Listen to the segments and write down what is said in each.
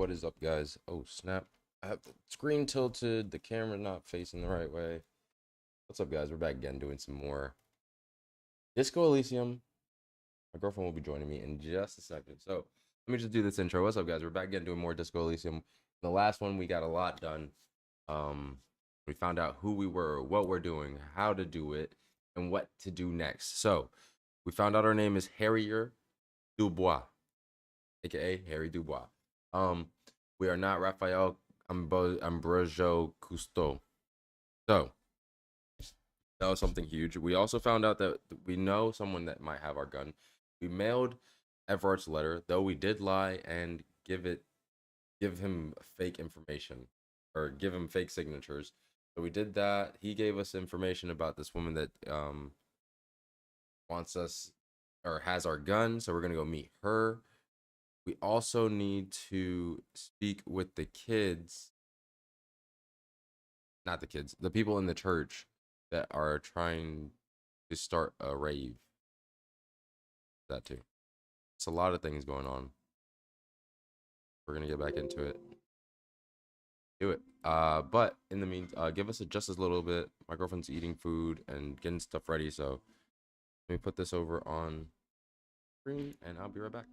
What is up, guys? Oh, snap. I have the screen tilted, the camera not facing the right way. What's up, guys? We're back again doing some more Disco Elysium. My girlfriend will be joining me in just a second. So let me just do this intro. What's up, guys? We're back again doing more Disco Elysium. In the last one, we got a lot done. We found out who we were, what we're doing, how to do it, and what to do next. So we found out our name is Harrier Dubois, aka Harry Dubois. We are not Raphael Ambrosio Cousteau. So that was something huge. We also found out that we know someone that might have our gun. We mailed Everart's letter, though we did lie and give him fake information or give him fake signatures. So we did that. He gave us information about this woman that wants us or has our gun. So we're gonna go meet her. We also need to speak with the kids, not the kids, the people in the church that are trying to start a rave. That too. It's a lot of things going on. We're gonna get back into it. Do it. But in the meantime, give us just a little bit. My girlfriend's eating food and getting stuff ready, so let me put this over on screen and I'll be right back.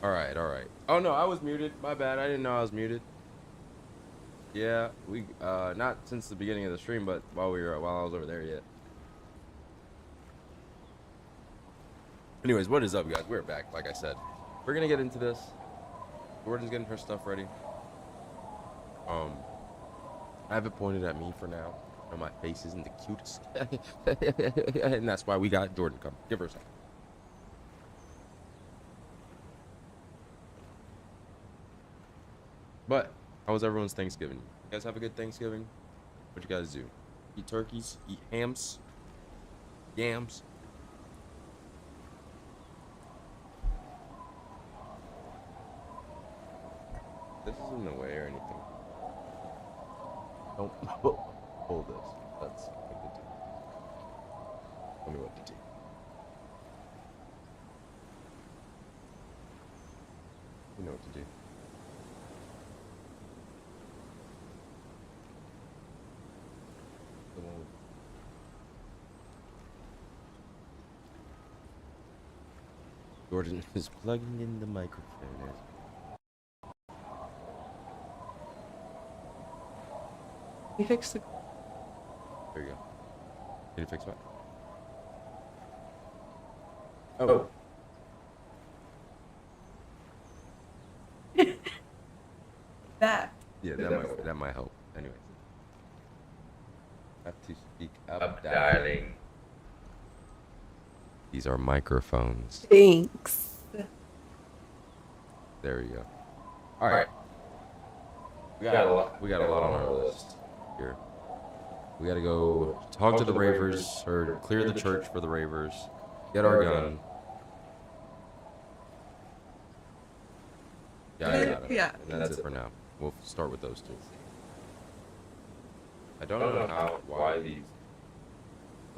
All right, all right. Oh no, I was muted. My bad. I didn't know I was muted. Yeah, we not since the beginning of the stream, but while I was over there yet. Anyways, what is up, guys? We're back. Like I said, we're gonna get into this. Jordan's getting her stuff ready. Um, I have it pointed at me for now. No, my face isn't the cutest, and that's why we got Jordan. Come, give her a second. But how was everyone's Thanksgiving? You guys have a good Thanksgiving? What'd you guys do? Eat turkeys? Eat hams? Yams? This isn't in the way or anything. Don't pull this. That's like the tea. Tell me what to do. You know what to do. Jordan is plugging in the microphone. He fixed the. There you go. Did he fix what? Oh. that. Yeah, that might help. Anyways. Have to speak up, Darling. These are microphones. Thanks. There we go. All right. We got a lot on our list here. We got to go talk to the ravers, or clear the church for the ravers. Get our gun. Yeah, I got it. Yeah. And that's it for now. We'll start with those two. I don't know why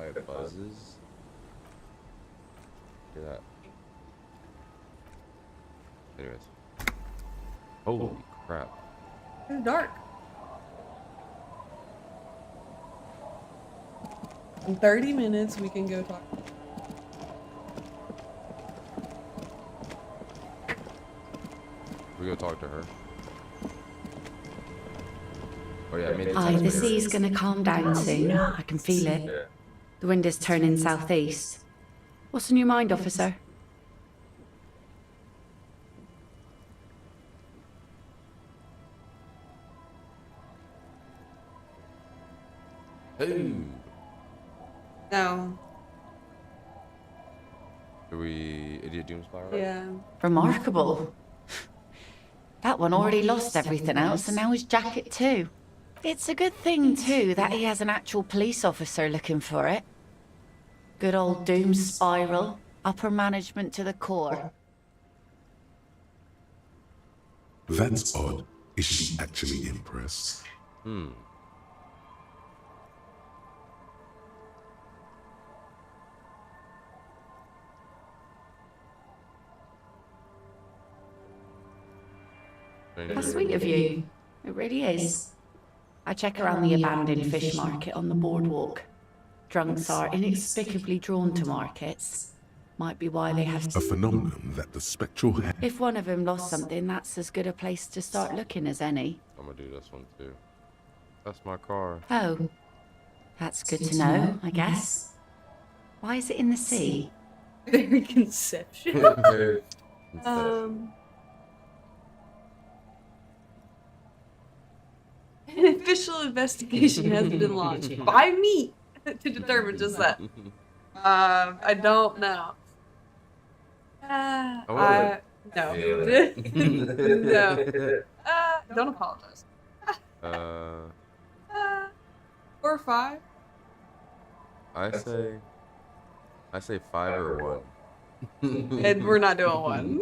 it buzzes. Hear that? Anyways. Holy crap. It's dark. In 30 minutes, we can go talk. We go talk to her. Oh yeah, I made The sea's gonna calm down soon. I can feel it. The wind is turning southeast. What's on your mind, officer? Hey. No. Do we Idiot Doom Spiral? Yeah. Remarkable. That one already lost everything else, and now his jacket too. It's a good thing, too, that he has an actual police officer looking for it. Good old Doom Spiral. Upper management to the core. That's odd. Is she actually impressed? How sweet of you. It really is. I check around the abandoned fish market on the boardwalk. Drunks are inexplicably drawn to markets. Might be why they have... A phenomenon that the spectral If one of them lost something, that's as good a place to start looking as any. I'm gonna do this one too. That's my car. Oh. That's good to know, I guess. Why is it in the sea? Very conception. An official investigation has been launched by me to determine just that. I don't know. No. No. Don't apologize. 4 or 5. I say 5 or 1. And we're not doing 1.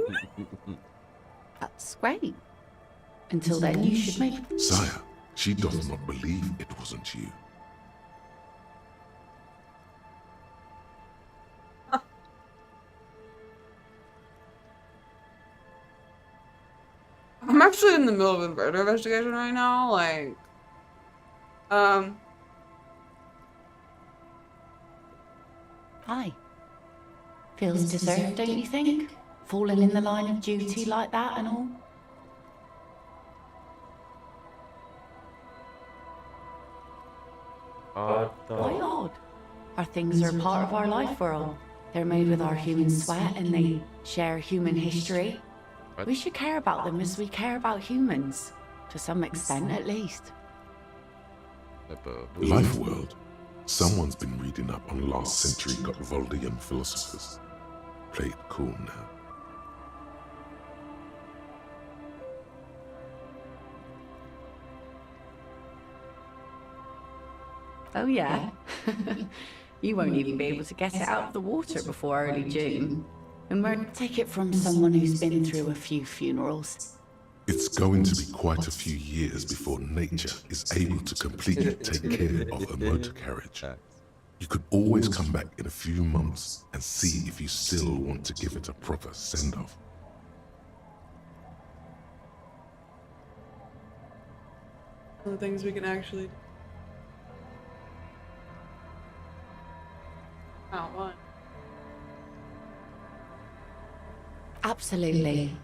That's great. Until then, you should make... Sire, she does not believe it wasn't you. I'm actually in the middle of a murder investigation right now, like... Hi. Feels deserved, don't you think? Falling in the line of duty like that and all? Why odd? Our things are part of our life world. They're made with our human sweat and they share human history. We should care about them as we care about humans. To some extent, at least. Life world. Someone's been reading up on last century Gotvaldian philosophers. Play it cool now. Oh yeah? You won't even be able to get it out of the water before early June. And we'll take it from someone who's been through a few funerals. It's going to be quite a few years before nature is able to completely take care of a motor carriage. You could always come back in a few months and see if you still want to give it a proper send-off. The things we can actually... One. Absolutely.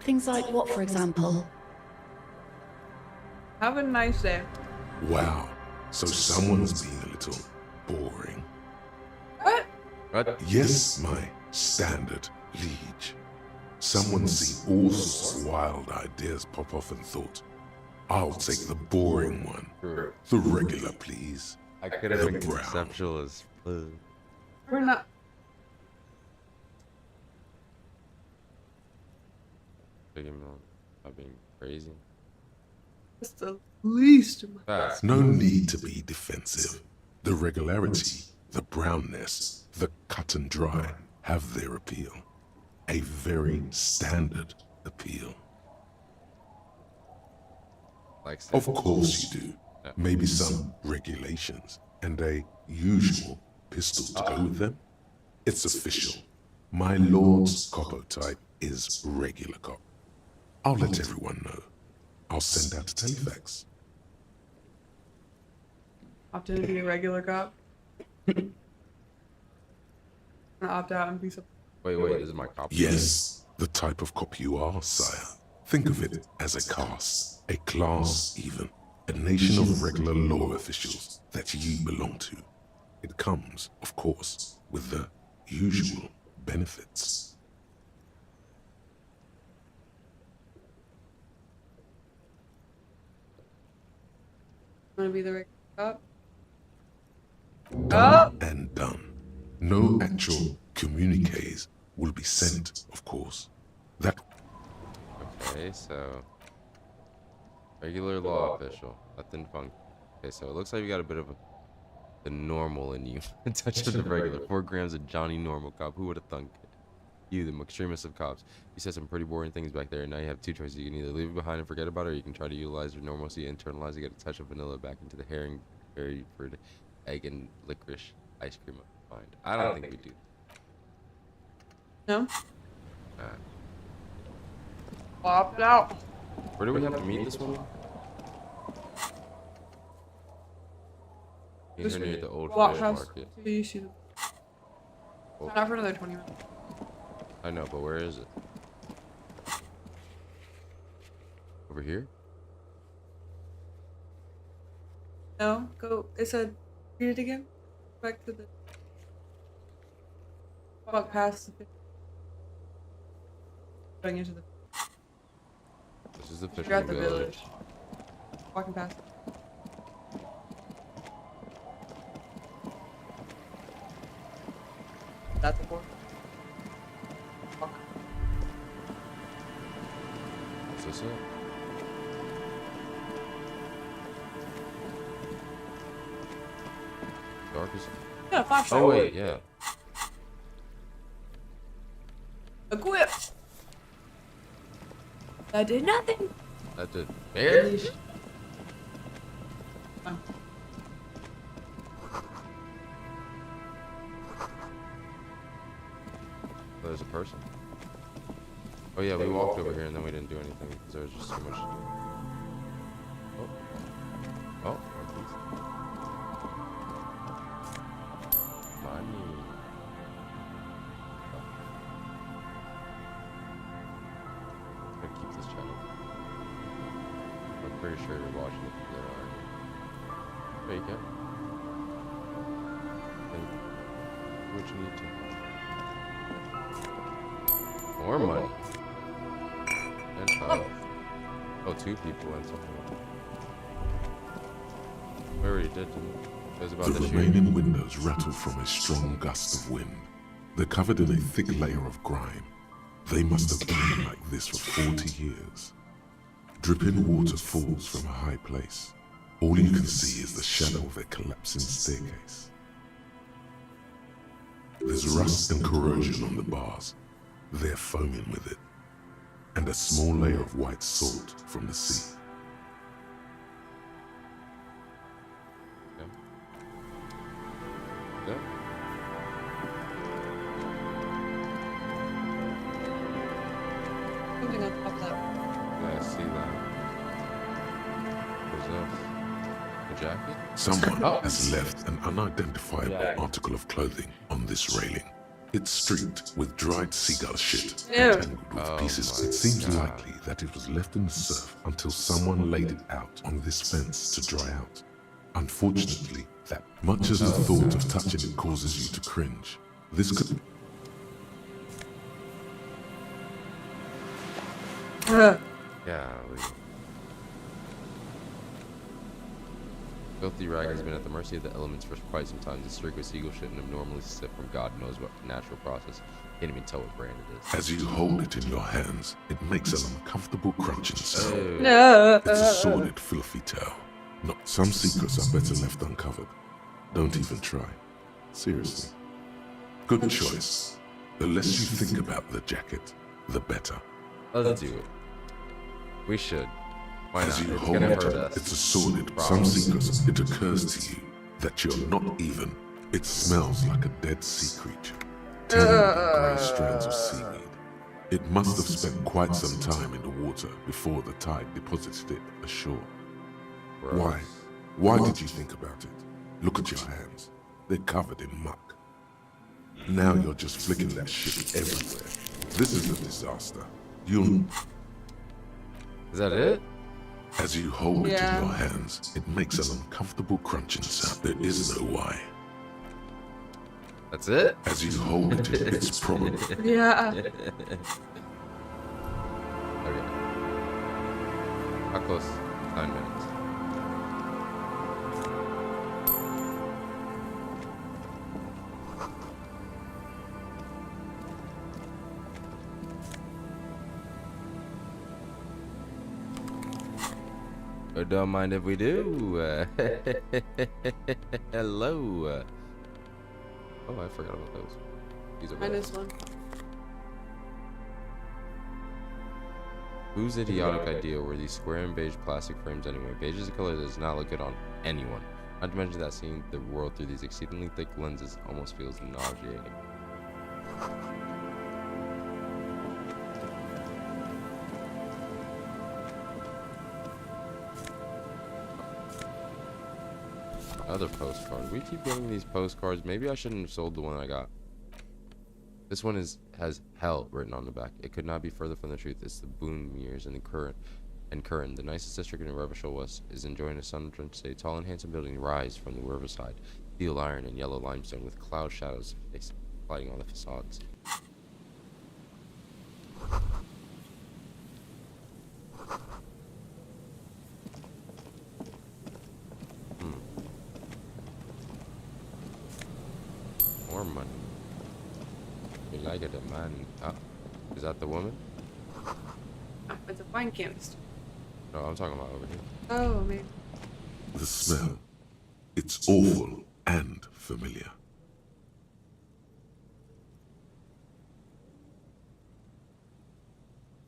Things like what, for example? Have a nice day. Wow, so someone's being a little boring. What? What? Yes, my standard liege. Someone's seen all sorts of wild ideas pop off and thought, I'll take the boring one. True. The regular, please. I could have The been brown. conceptual as fuck. We're not. Figuring out being crazy. That's the least of my. Facts. No need to be defensive. The regularity, the brownness, the cut and dry have their appeal. A very standard appeal. Like Of course you do. Maybe some regulations and a usual pistol to go with them. It's official. My lord's coppo type is regular cop. I'll let everyone know. I'll send out a telefax. Opt in to be a regular cop. And opt out and be some. Wait, this is my copy. Yes, the type of cop you are, sire. Think of it as a caste, a class even, a nation of regular law officials that you belong to. It comes, of course, with the usual benefits. Want to be the regular cop? Done and done. No actual communiques will be sent, of course. That Okay, so regular law official, nothing funky. Okay, so it looks like you got a bit of the normal in you. A touch of the regular. 4 grams of Johnny Normal cop. Who would have thunk it? You, the extremist of cops. You said some pretty boring things back there, and now you have 2 choices. You can either leave it behind and forget about it, or you can try to utilize your normalcy, internalize it, get a touch of vanilla back into the herring, berry, fruit, egg, and licorice ice cream of mind. I don't think we do. No? Alright. Opt out. Where do we have to meet this woman? Meet This her near the old Walk fish house. market. So you see the. Oh, Not for another 20 minutes. I know, but where is it? Over here? No, go. It said, read it again. Back to the. Walk past the. Going into the. This is the You're fishing at the village. village. Walking past. That's the board. Walk. Is this it? Dark as... Yeah, flashlight. Oh wait, yeah. Equip. I did nothing. That did barely. There's a person. Oh yeah, we walked over here and then we didn't do anything because there was just so much to do. Oh, money. I'm gonna keep this channel. I'm pretty sure you're watching it from there, aren't you? There you go. And what you need to. More money. And health. Oh, 2 people and something. We already did, didn't we? It was about the the shooting. remaining windows rattle from a strong gust of wind. They're covered in a thick layer of grime. They must have been like this for 40 years. Dripping water falls from a high place. All you can see is the shadow of a collapsing staircase. There's rust and corrosion on the bars. They're foaming with it. And a small layer of white salt from the sea. Yeah. Something on top of that. Yeah, I see that. What's this? A jacket? Someone Oh. has left an unidentifiable article of clothing on this railing. It's streaked with dried seagull shit Ew. and tangled with Oh pieces. my It seems God. likely that it was left in the surf until someone laid it out on this fence to dry out. Unfortunately, that much as the thought of touching it causes you to cringe, this could Yeah. Filthy rag has been at the mercy of the elements for quite some time. This circus eagle shouldn't have normally slipped from God knows what natural process. Can't even tell what brand it is. As you hold it in your hands, it makes an uncomfortable crunching sound. No. It's a sordid, filthy tale. Not some secrets are better left uncovered. Don't even try. Seriously. Good choice. The less you think about the jacket, the better. Let's do it. We should. Why As not? you It's hold gonna it, hurt us. it's a sordid. Some secrets, it occurs to you that you're not even. It smells like a dead sea creature. Tangled in grey strands of seaweed. It must have spent quite some time in the water before the tide deposited it ashore. Gross. Why? Why did you think about it? Look at your hands. They're covered in muck. Now you're just flicking that shit everywhere. This is a disaster. You'll... Is that it? As you hold it Yeah. in your hands, it makes an uncomfortable crunching sound. There is no why. That's it? As you hold it, it's probably... Yeah. Okay. How close? 9 minutes. Oh, don't mind if we do. Hello. Oh, I forgot about those. These are -1. Whose idiotic idea were these square and beige plastic frames anyway? Beige is a color that does not look good on anyone. Not to mention that seeing the world through these exceedingly thick lenses almost feels nauseating. Another postcard. We keep getting these postcards. Maybe I shouldn't have sold the one I got. This one has hell written on the back. It could not be further from the truth. It's the Boone Mears and the Curran. The nicest district in Revachol West is enjoying a sun-drenched day. Tall and handsome building rise from the riverside. Steel iron and yellow limestone with cloud shadows sliding on the facades. More money. You like it, man. Ah, is that the woman? Oh, it's a wine canister. No, I'm talking about over here. Oh, maybe. The smell. It's awful and familiar.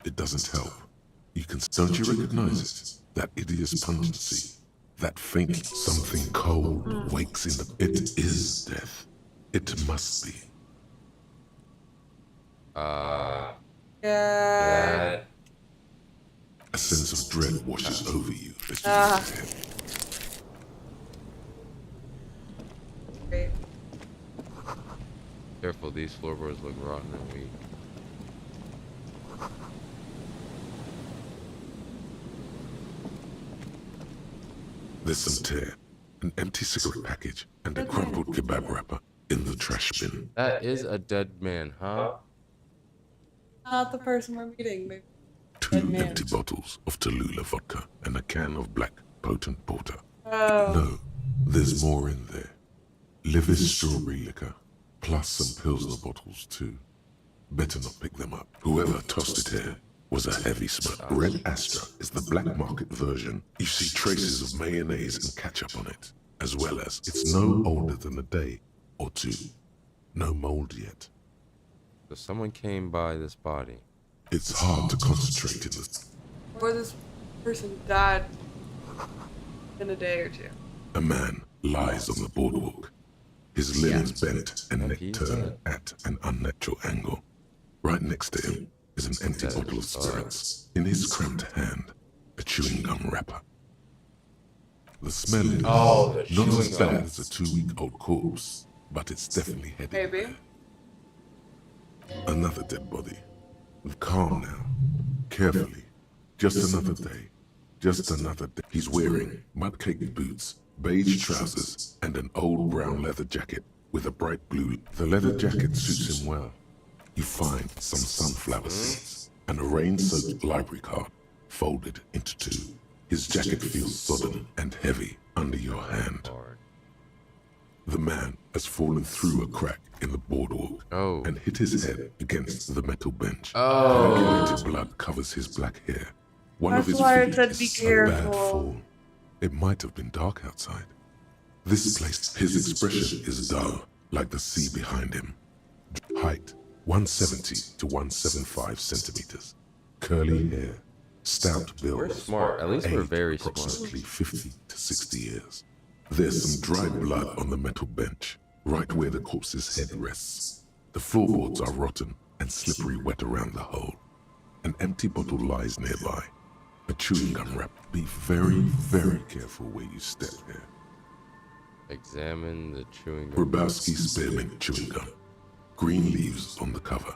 It doesn't help. Don't you recognize it? That hideous pungency. That faint something cold wakes in the... It is death. It must be. Yeah. A sense of dread washes over you as you look ahead. Great. Careful, these floorboards look rotten and weak. There's some tear, an empty cigarette package, and a crumpled kebab wrapper in the trash bin. That is a dead man, huh? Not the person we're meeting, maybe. Two Dead man. empty bottles of Tallulah vodka and a can of black potent porter. Oh. No, there's more in there. Livis strawberry liquor, plus some Pilsner bottles too. Better not pick them up. Whoever tossed it here was a heavy smoke. Red Astra is the black market version. You see traces of mayonnaise and ketchup on it, as well as it's no older than a day or two. No mold yet. So someone came by this body. It's hard to concentrate in this. Or this person died in a day or two. A man lies on the boardwalk, his limbs bent and neck he's turned dead. at an unnatural angle. Right next to him is an empty Dead. bottle of spirits. In his cramped hand, a chewing gum wrapper. The smell is not as chewing bad gum. as a 2-week-old corpse, but it's definitely heading Maybe. there. Another dead body. Calm now. Carefully. Just another day. Just another day. He's wearing mud-caked boots, beige trousers, and an old brown leather jacket with a bright blue. The leather jacket suits him well. You find some sunflower seeds, and a rain-soaked library card folded into two. His jacket feels sodden and heavy under your hand. The man has fallen through a crack in the boardwalk and hit his head against the metal bench. Coagulated blood covers his black hair. One of his feet is a bad fall. It might have been dark outside. This place, his expression is dull, like the sea behind him. Height, 170 to 175 centimeters. Curly hair, stout build. We're smart. At least we're very smart. Approximately 50 to 60 years. There's some dried blood on the metal bench, right where the corpse's head rests. The floorboards are rotten and slippery wet around the hole. An empty bottle lies nearby. A chewing gum wrap. Be very, very careful where you step here. Examine the chewing gum. Grabowski spearmint chewing gum. Green leaves on the cover.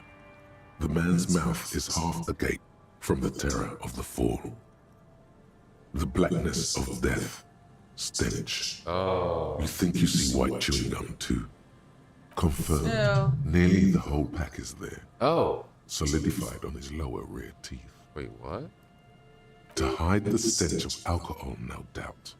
The man's mouth is half agape from the terror of the fall. The blackness of death. Stench. You think you see white chewing gum too? Confirmed. No. Nearly the whole pack is there. Oh. Solidified on his lower rear teeth. Wait, what? To hide the stench of alcohol, no doubt.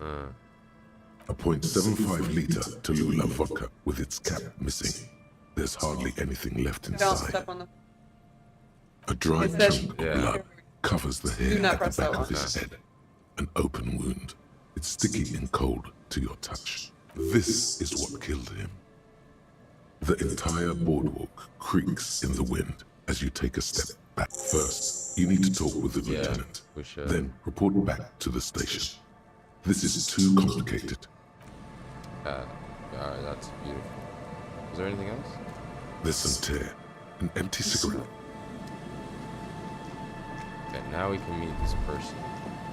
A .75 liter Tallulah vodka with its cap missing. There's hardly anything left Don't inside. step on the. A dry It says- chunk of blood covers the hair Do not at press the back that of one. his head. An open wound. It's sticky and cold to your touch. This is what killed him. The entire boardwalk creaks in the wind as you take a step back. First, you need to talk with the lieutenant. we should. Then report back to the station. This is too complicated. Alright, that's beautiful. Is there anything else? There's some tear. An empty cigarette. Okay, now we can meet this person.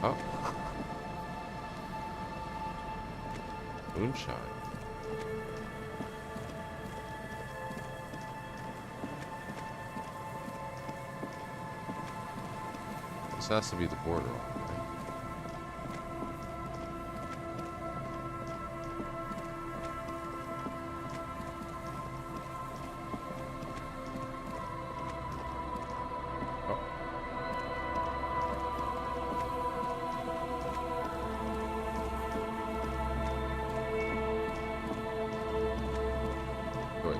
Oh. Moonshine. This has to be the border, right? Wait.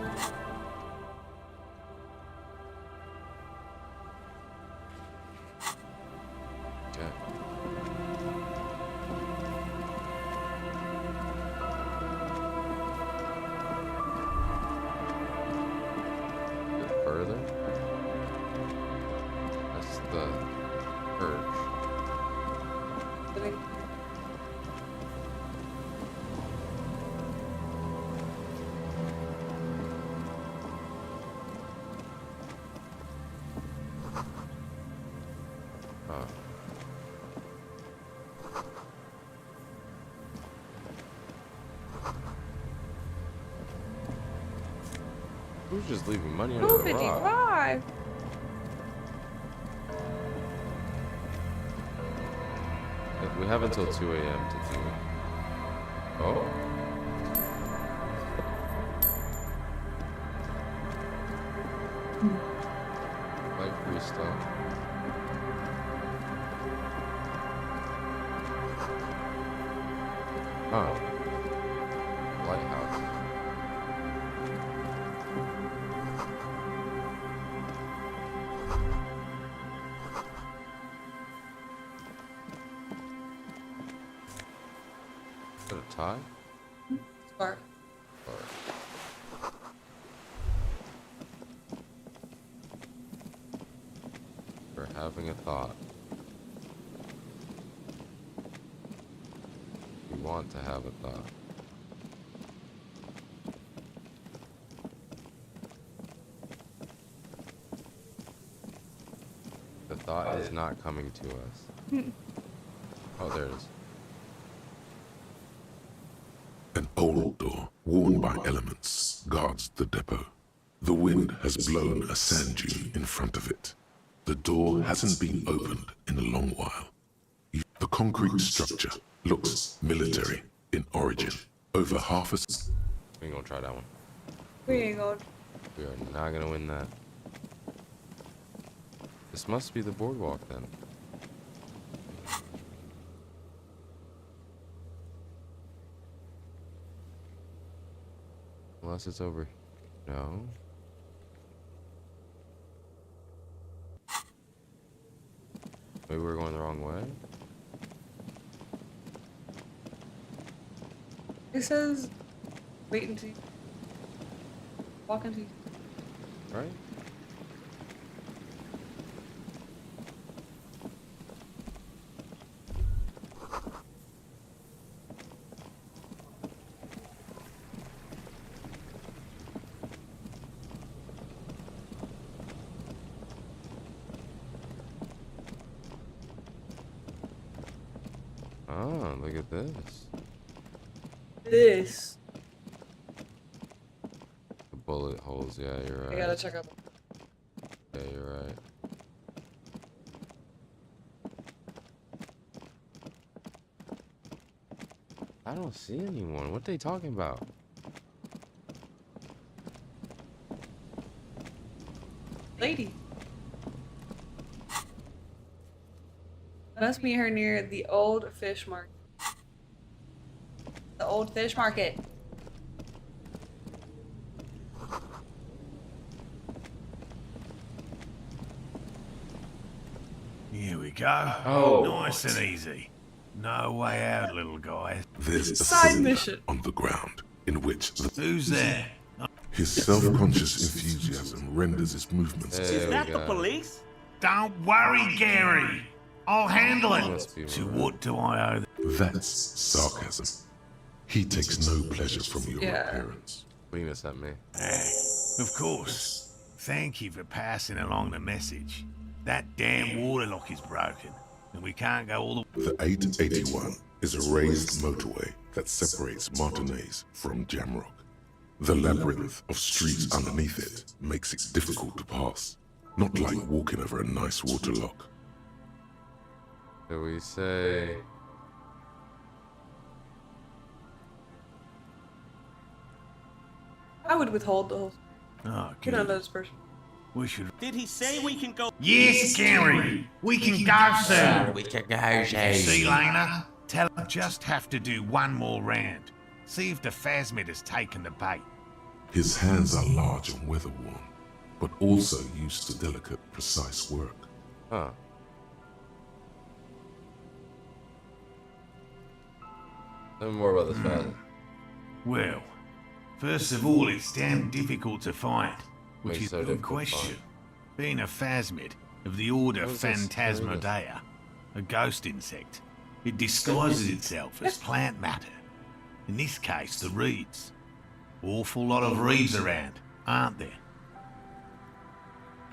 Okay. A bit further. That's the purge. Oh. Who's just leaving money under the rock? 255. We have until 2 a.m. to do it. Oh. Light free stuff. Oh. Lighthouse. Is that a tie? Spark. We're having a thought. We want to have a thought. The thought is not coming to us. Oh, there it is. An old door, worn by elements, guards the depot. The wind has blown a sand dune in front of it. The door hasn't been opened in a long while. The concrete structure looks military in origin. Over half a... We ain't gonna try that one. We ain't going. We are not gonna win that. This must be the boardwalk then. Unless it's over. No. Maybe we're going the wrong way. It says, wait until you walk into. Right? Oh, look at this. This. The bullet holes, yeah, you're right. I gotta check out. Yeah, you're right. I don't see anyone. What they talking about? Lady. Must meet her near the old fish market. The old fish market. Here we go. Oh. Nice and easy. No way out, little guy. There's a Side cylinder mission. on the ground in which Who's there? his self-conscious enthusiasm renders his movements. There we go. police? Don't worry, Gary. I'll handle Must it. be To right. what do I owe them? That's sarcasm. He takes no pleasure from your Yeah. appearance. What do you miss at me? Of course. Thank you for passing along the message. That damn water lock is broken, and we can't go all the The 881 is a raised motorway that separates Martinez from Jamrock. The labyrinth of streets underneath it makes it difficult to pass, not like walking over a nice water lock. Do we say? I would withhold the whole. Oh, Get on good. this person. We should. Did he say we can go? Yes, Gary. We can go soon. We can go, See, Lena? Tell him I just have to do one more round. See if the phasmid has taken the bait. His hands are large and weather-worn, but also used to delicate, precise work. Huh. Tell me more about this fast. Well, first of all, it's damn difficult to find, which Makes is so a good difficult to question. find. Being a phasmid of the order What is this? Phantasmodea, a ghost insect, it disguises itself as plant matter. In this case, the reeds. Awful lot of reeds around, aren't there?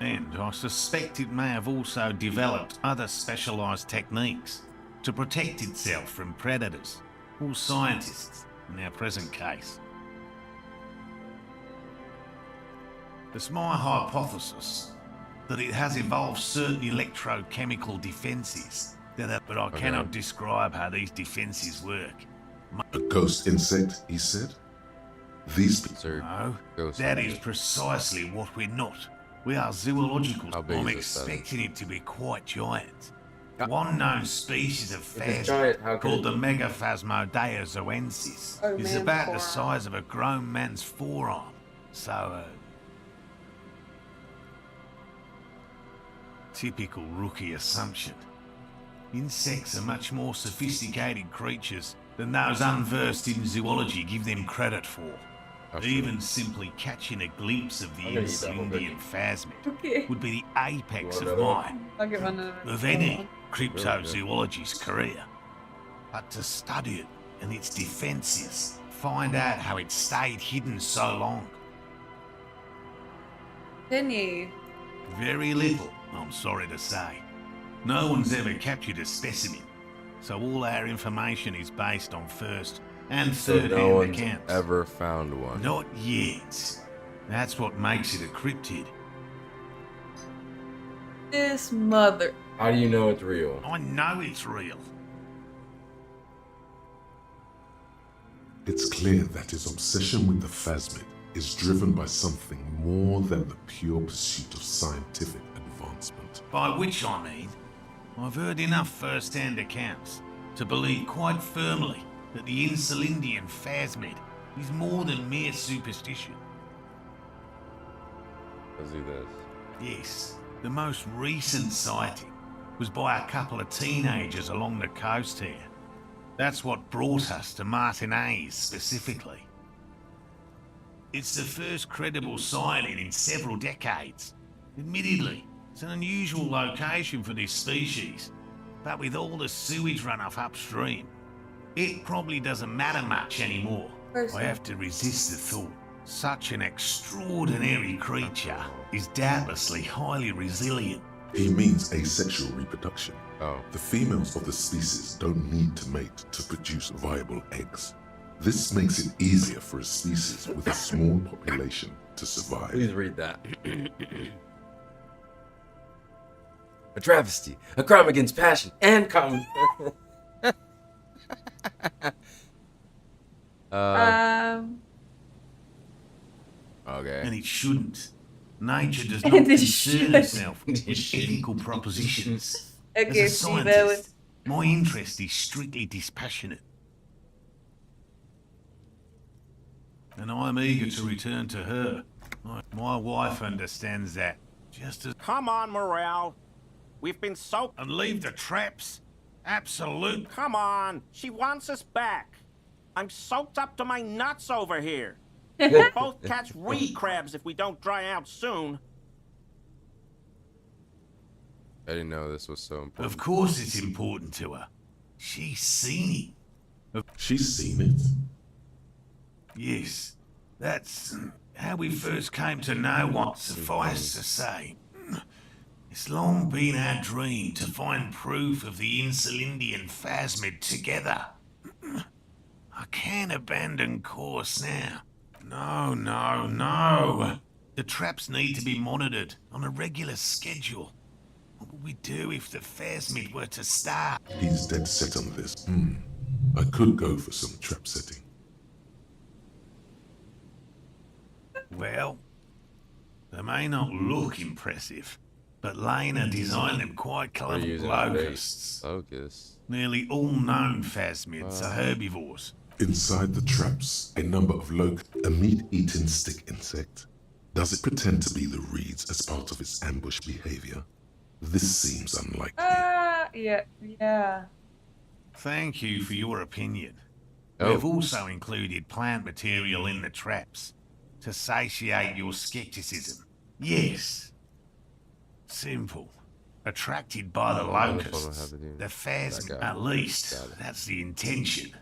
And I suspect it may have also developed other specialised techniques to protect itself from predators or scientists in our present case. It's my hypothesis that it has evolved certain electrochemical defences but I cannot describe how these defences work. A ghost insect, he said? These people. Sir, No, ghost that is insect. precisely what we're not. We are zoological. How big I'm is this thing? expecting it to be quite giant. One known species of it's giant, how phasmid, could called it- the Megaphasmodea zoensis, Oh, is man, about the forearm. size of a grown man's forearm. So, typical rookie assumption. Insects are much more sophisticated creatures than those unversed in zoology give them credit for. Even simply catching a glimpse of the I'm gonna eat that whole Indian phasmid Okay. would be the apex You of want my, I'll get one of any cryptozoologist's career. But to study it and its defences, find out how it stayed hidden so long. Continue. Very little, I'm sorry to say. No one's ever captured a specimen, so all our information is based on first and So third-hand no one's accounts. ever found one. Not yet. That's what makes it a cryptid. This mother. How do you know it's real? I know it's real. It's clear that his obsession with the phasmid is driven by something more than the pure pursuit of scientific advancement. advancement. By which I mean, I've heard enough first-hand accounts to believe quite firmly that the Insulindian phasmid is more than mere superstition. Let's do this. Yes, the most recent sighting was by a couple of teenagers along the coast here. That's what brought us to Martinez specifically. It's the first credible sighting in several decades. Admittedly, it's an unusual location for this species, but with all the sewage runoff upstream, it probably doesn't matter much anymore. I have to resist the thought. Such an extraordinary creature is doubtlessly highly resilient. He means asexual reproduction. Oh. The females of the species don't need to mate to produce viable eggs. This makes it easier for a species with a small population to survive. Please read that. A travesty, a crime against passion and common. Okay. And it shouldn't. Nature does And not it concern should. itself with ethical propositions. Okay, As a Steve, scientist, my interest is strictly dispassionate. And I'm eager to return to her. My wife understands that just as... Come on, Morale. We've been so... And leave the traps. Absolute. Come on. She wants us back. I'm soaked up to my nuts over here. We'll both catch reed crabs if we don't dry out soon. I didn't know this was so important. Of course it's important to her. She's seen it. She's seen it. Yes, that's how we first came to know what, suffice to say. It's long been our dream to find proof of the Insulindian phasmid together. I can't abandon course now. No. The traps need to be monitored on a regular schedule. What would we do if the phasmid were to start? He's dead set on this. I could go for some trap setting. Well, they may not look impressive, but Lena designed them quite We're clever using locusts. Focus. Nearly all known phasmids are herbivores. Inside the traps, a number of a meat-eating stick insect. Does it pretend to be the reeds as part of its ambush behavior? This seems unlikely. Yeah. Thank you for your opinion. Oh. We've also included plant material in the traps to satiate your skepticism. Yes. Simple. Attracted by the locusts, the phasmid, at least, that's the intention.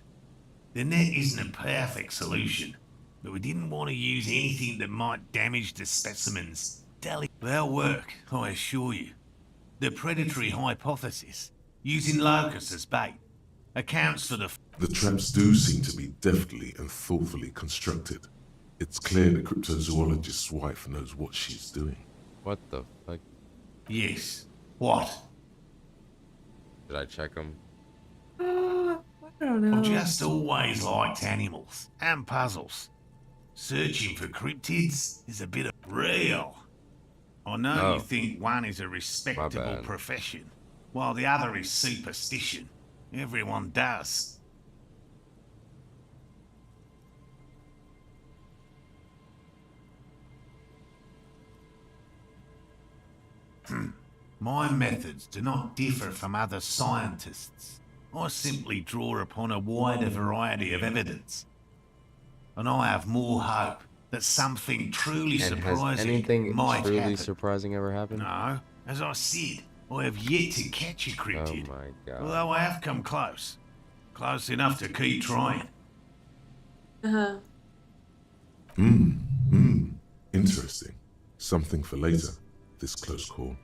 The net isn't a perfect solution, but we didn't want to use anything that might damage the specimens. They'll work, I assure you. The predatory hypothesis, using locusts as bait, accounts for the... The traps do seem to be deftly and thoughtfully constructed. It's clear the cryptozoologist's wife knows what she's doing. What the fuck? Yes. What? Did I check them? I don't know. I've just always liked animals and puzzles. Searching for cryptids is a bit of real. I know you think one is a respectable bad. profession, while the other is superstition. Everyone does. My methods do not differ from other scientists. I simply draw upon a wider variety of evidence. And I have more hope that something truly And has surprising anything might truly happen. surprising ever happened? No, as I said, I have yet to catch a Oh cryptid. my god. Although I have come close. Close enough to keep trying. Interesting. Something for later, this close call.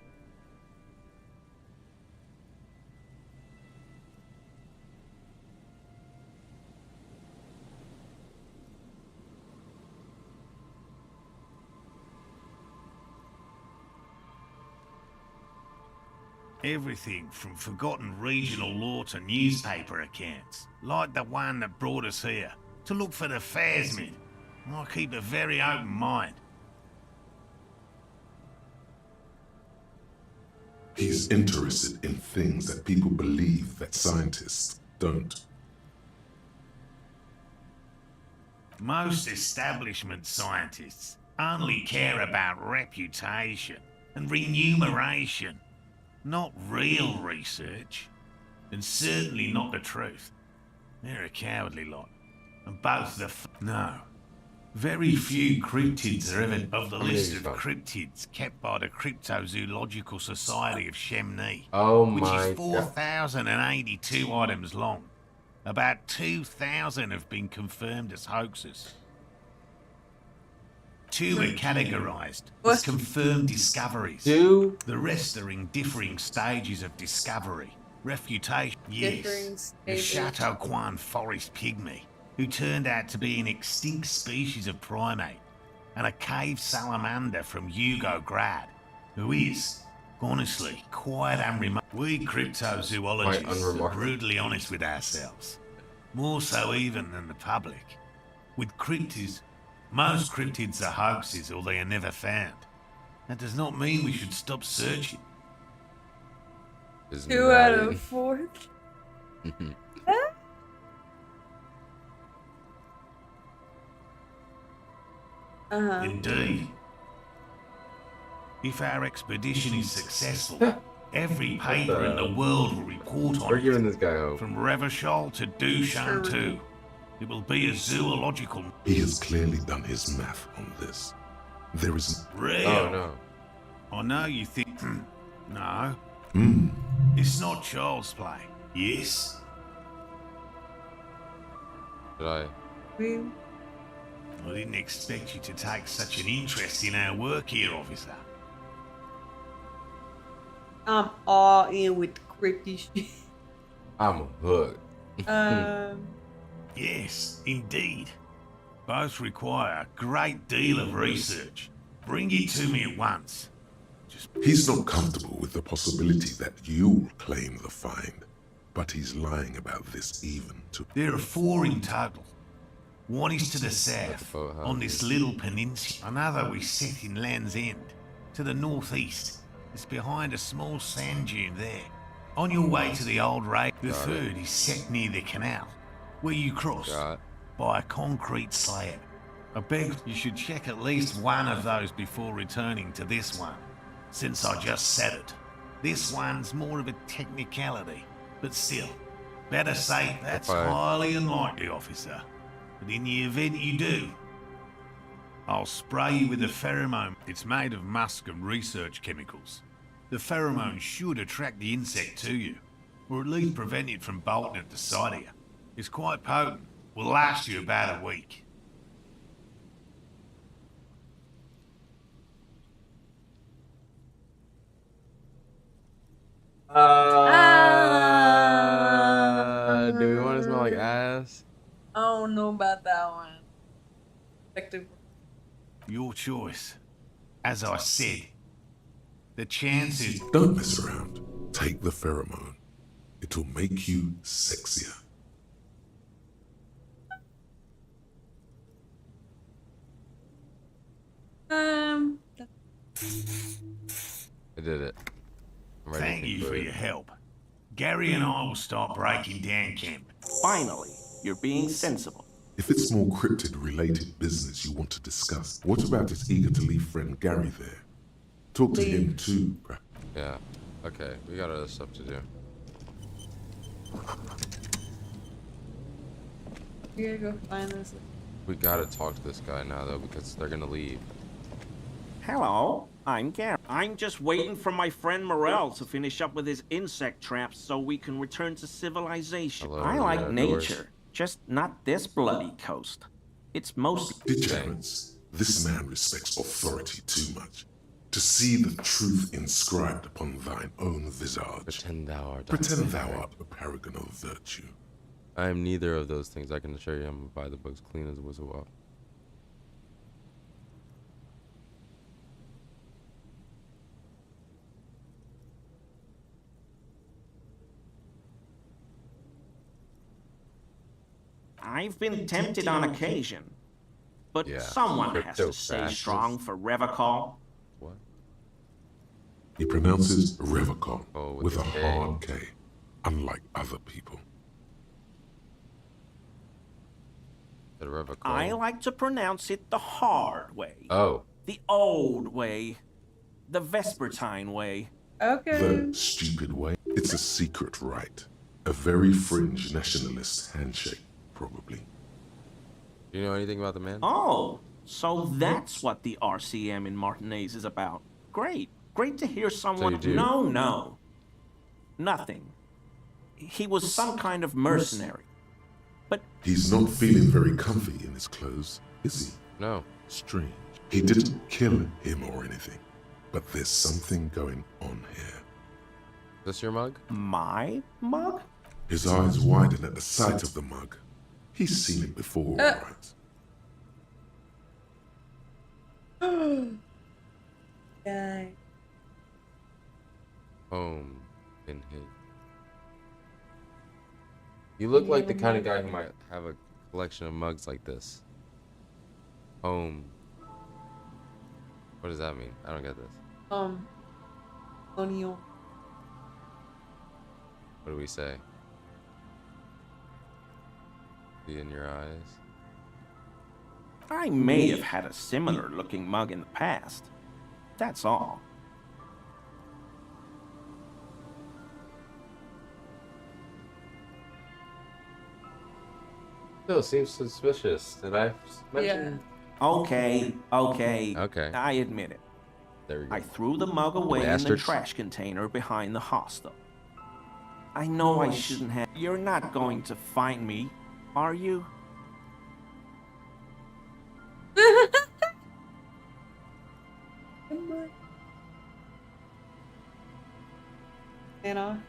Everything from forgotten regional lore to newspaper accounts, like the one that brought us here, to look for the phasmid. I keep a very open mind. He's interested in things that people believe that scientists don't. Most establishment scientists only care about reputation and remuneration, not real research, and certainly not the truth. They're a cowardly lot, and both no. Very few cryptids are ever of the list of cryptids kept by the Cryptozoological Society of Chemney, Oh which my is god. 4,082 items long. About 2,000 have been confirmed as hoaxes. 2 are categorized as confirmed discoveries. 2? The rest are in differing stages of discovery. Refutation, yes. The Chateau Quan forest pygmy, who turned out to be an extinct species of primate, and a cave salamander from Yugograd, who is, honestly, quite unremarkable. We cryptozoologists are brutally honest with ourselves, more so even than the public. With cryptids, most cryptids are hoaxes or they are never found. That does not mean we should stop searching. 2 out of 4. Indeed. If our expedition is successful, every paper in the world will report on We're giving it. this guy hope. From Revachol to Duchamp. It will be a zoological... He has clearly done his math on this. There is... Real. Oh no. I know you think... No. It's not child's play. Yes? Did I? I didn't expect you to take such an interest in our work here, officer. I'm all in with the crypty shit. I'm hooked. Yes, indeed. Both require a great deal of research. Bring it to me at once. He's not comfortable with the possibility that you'll claim the find, but he's lying about this even to... There are 4 in total. One is to the south, on this little peninsula. Another we set in Land's End. To the northeast, it's behind a small sand dune there. On your way to the old raid. The third is set near the canal, where you cross by a concrete slab. I beg you should check at least one of those before returning to this one, since I just said it. This one's more of a technicality, but still, better safe. That's highly unlikely, officer. But in the event you do, I'll spray you with a pheromone. It's made of musk and research chemicals. The pheromone should attract the insect to you, or at least prevent it from bolting at the sight of you. It's quite potent. Will last you about a week. Do we want to smell like ass? I don't know about that one. Your choice. As I said, the chances... Don't mess around. Take the pheromone. It'll make you sexier. I did it. Thank you for your help. Gary and I will start breaking down camp. Finally, you're being sensible. If it's more cryptid-related business you want to discuss, what about his eager-to-leave friend Gary there? Talk to him too. Yeah. Okay, we got other stuff to do. We gotta go find this. We gotta talk to this guy now, though, because they're gonna leave. Hello, I'm Gary. I'm just waiting for my friend Morel to finish up with his insect traps so we can return to civilization. Hello, I like outdoors. nature, just not this bloody coast. It's mostly... Degenerates. This man respects authority too much. To see the truth inscribed upon thine own visage. Pretend thou art. Pretend thou art a paragon of virtue. I am neither of those things. I can assure you I'm by the books clean as a whistle up. I've been tempted on occasion, but Yeah, someone has to stay crypto-fascist. strong for Revachol. What? He pronounces Revacon Oh, with a the K. hard K, unlike other people. The Revacon. I like to pronounce it the hard way. Oh. The old way. The Vespertine way. Okay. The stupid way. It's a secret rite. A very fringe nationalist handshake, probably. Do you know anything about the man? Oh, so that's what the RCM in Martinez is about. Great. Great to hear someone... you do? No. Nothing. He was some kind of mercenary. But He's not feeling very comfy in his clothes, is he? No. Strange. He didn't kill him or anything, but there's something going on here. Is this your mug? my mug? His eyes widen at the sight of the mug. He's seen it before, all right. Yeah. Home in his. You look like the kind of guy who might have a collection of mugs like this. Home. What does that mean? I don't get this. Colonial. What do we say? See in your eyes? I may have had a similar looking mug in the past. That's all. Still seems suspicious. Did I mention? Okay. Okay. I admit it. There we go. I threw the mug away in the Bastards. trash container behind the hostel. I know I shouldn't have. You're not going to find me, are you? Anna,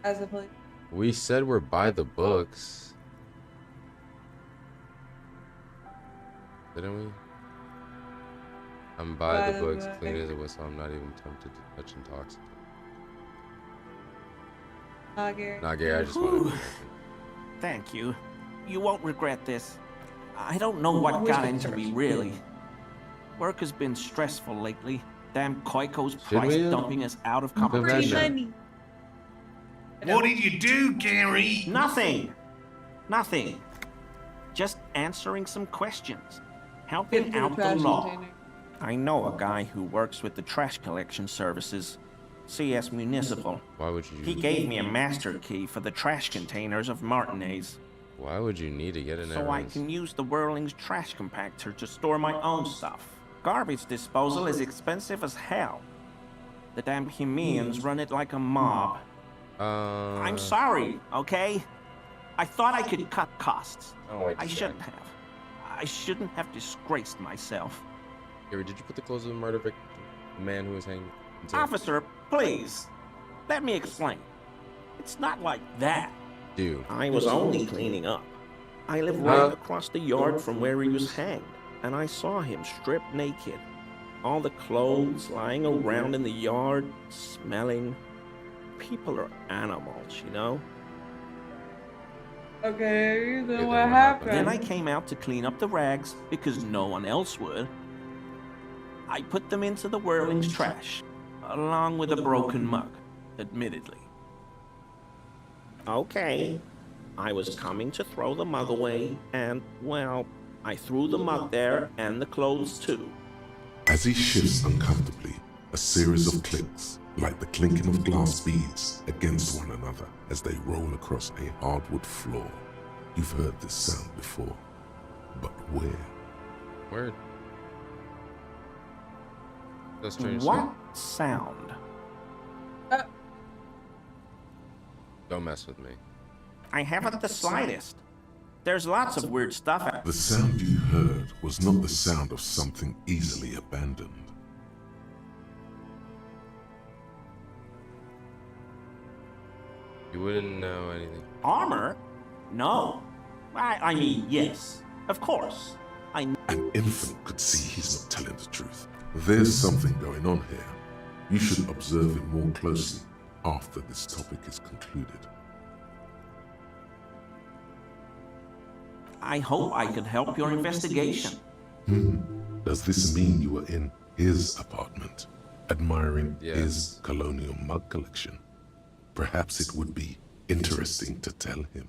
as a police. We said we're by the books. Didn't we? I'm by the books, clean as a whistle. I'm not even tempted to touch intoxicant. Not Gary. Not gay, I just wanted to mention. Thank you. You won't regret this. I don't know what got into me, really. Work has been stressful lately. Damn Koiko's price we? dumping us out of Free competition. money. What did you do, Gary? Nothing. Just answering some questions. Helping out the law. I know a guy who works with the trash collection services. CS Municipal. Why would you? He gave me a master key for the trash containers of Martinez, Why would you need to get in there? so I can use the Whirling's trash compactor to store my own stuff. Garbage disposal is expensive as hell. The damn Hemians run it like a mob. I'm sorry, okay? I thought I could cut costs. I shouldn't have. I shouldn't have disgraced myself. Gary, did you put the clothes of the murder victim, the man who was hanged? Officer, please. Let me explain. It's not like that. Dude. I was only cleaning up. I live right across the yard from where he was hanged, and I saw him stripped naked. All the clothes lying around in the yard, smelling. People are animals, you know? Okay, then then what what happened? Then I came out to clean up the rags because no one else would. I put them into the Whirling's trash, along with a broken mug, admittedly. Okay, I was coming to throw the mug away, and, well, I threw the mug there and the clothes too. As he shifts uncomfortably, a series of clicks, like the clinking of glass beads against one another as they roll across a hardwood floor. You've heard this sound before, but where? Word. That's strange. What sound? Don't mess with me. I haven't the slightest. There's lots of weird stuff out. The sound you heard was not the sound of something easily abandoned. You wouldn't know anything. Armor? No. I mean, yes. Of course. An infant could see he's not telling the truth. There's something going on here. You should observe it more closely after this topic is concluded. I hope I could help your investigation. Does this mean you were in his apartment? admiring Yes. his colonial mug collection. Perhaps it would be interesting to tell him.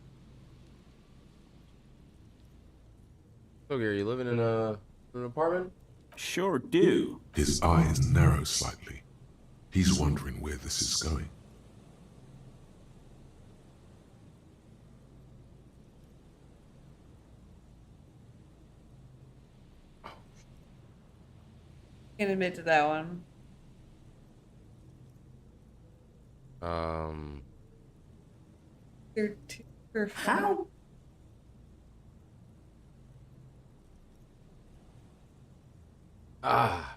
So, Gary, you living in an apartment? Sure do. His eyes narrow slightly. He's wondering where this is going. Can't admit to that one. You're too perfect. How? Ah.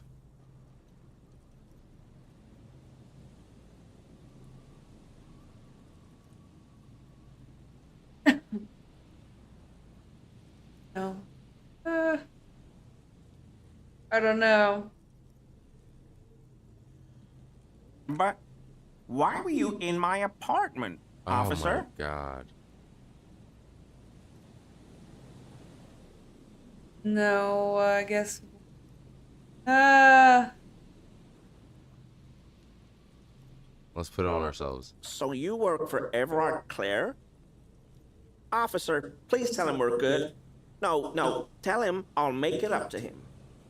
No. I don't know. But why were you in my apartment, officer? Oh my God. No, I guess. Let's put it on ourselves. So you work for Everard Clare? Officer, please tell him we're good. No, tell him I'll make it up to him.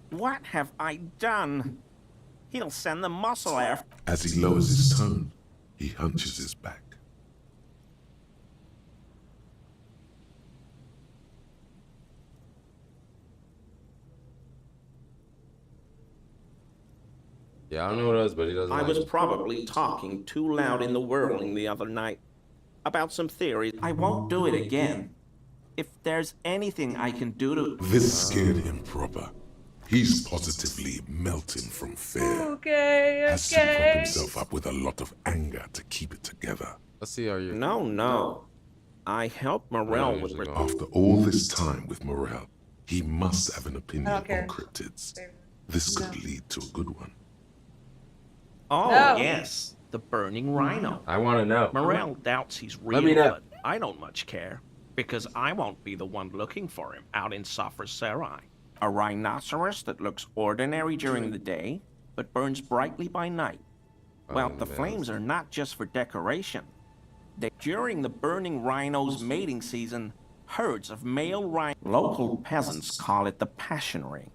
What have I done? He'll send the muscle after. As he lowers his tone, he hunches his back. Yeah, I don't know what it is, but he doesn't. I like was it. probably talking too loud in the whirling the other night about some theories. I won't do it again. If there's anything I can do to... This scared him proper. He's positively melting from fear. Okay, Has to prop okay. himself up with a lot of anger to keep it together. Let's see how you. No. I helped Morel with... usually don't. After all this time with Morel, he must have an opinion I don't care. on cryptids. This could lead to a good one. Oh, No. yes. The burning rhino. I want to know. Morel doubts he's real, Let me know. but I don't much care. Because I won't be the one looking for him out in Safra Serai. A rhinoceros that looks ordinary during the day, but burns brightly by night. Well, the man. flames are not just for decoration. During the burning rhino's mating season, herds of male rhino... Local peasants call it the passion ring.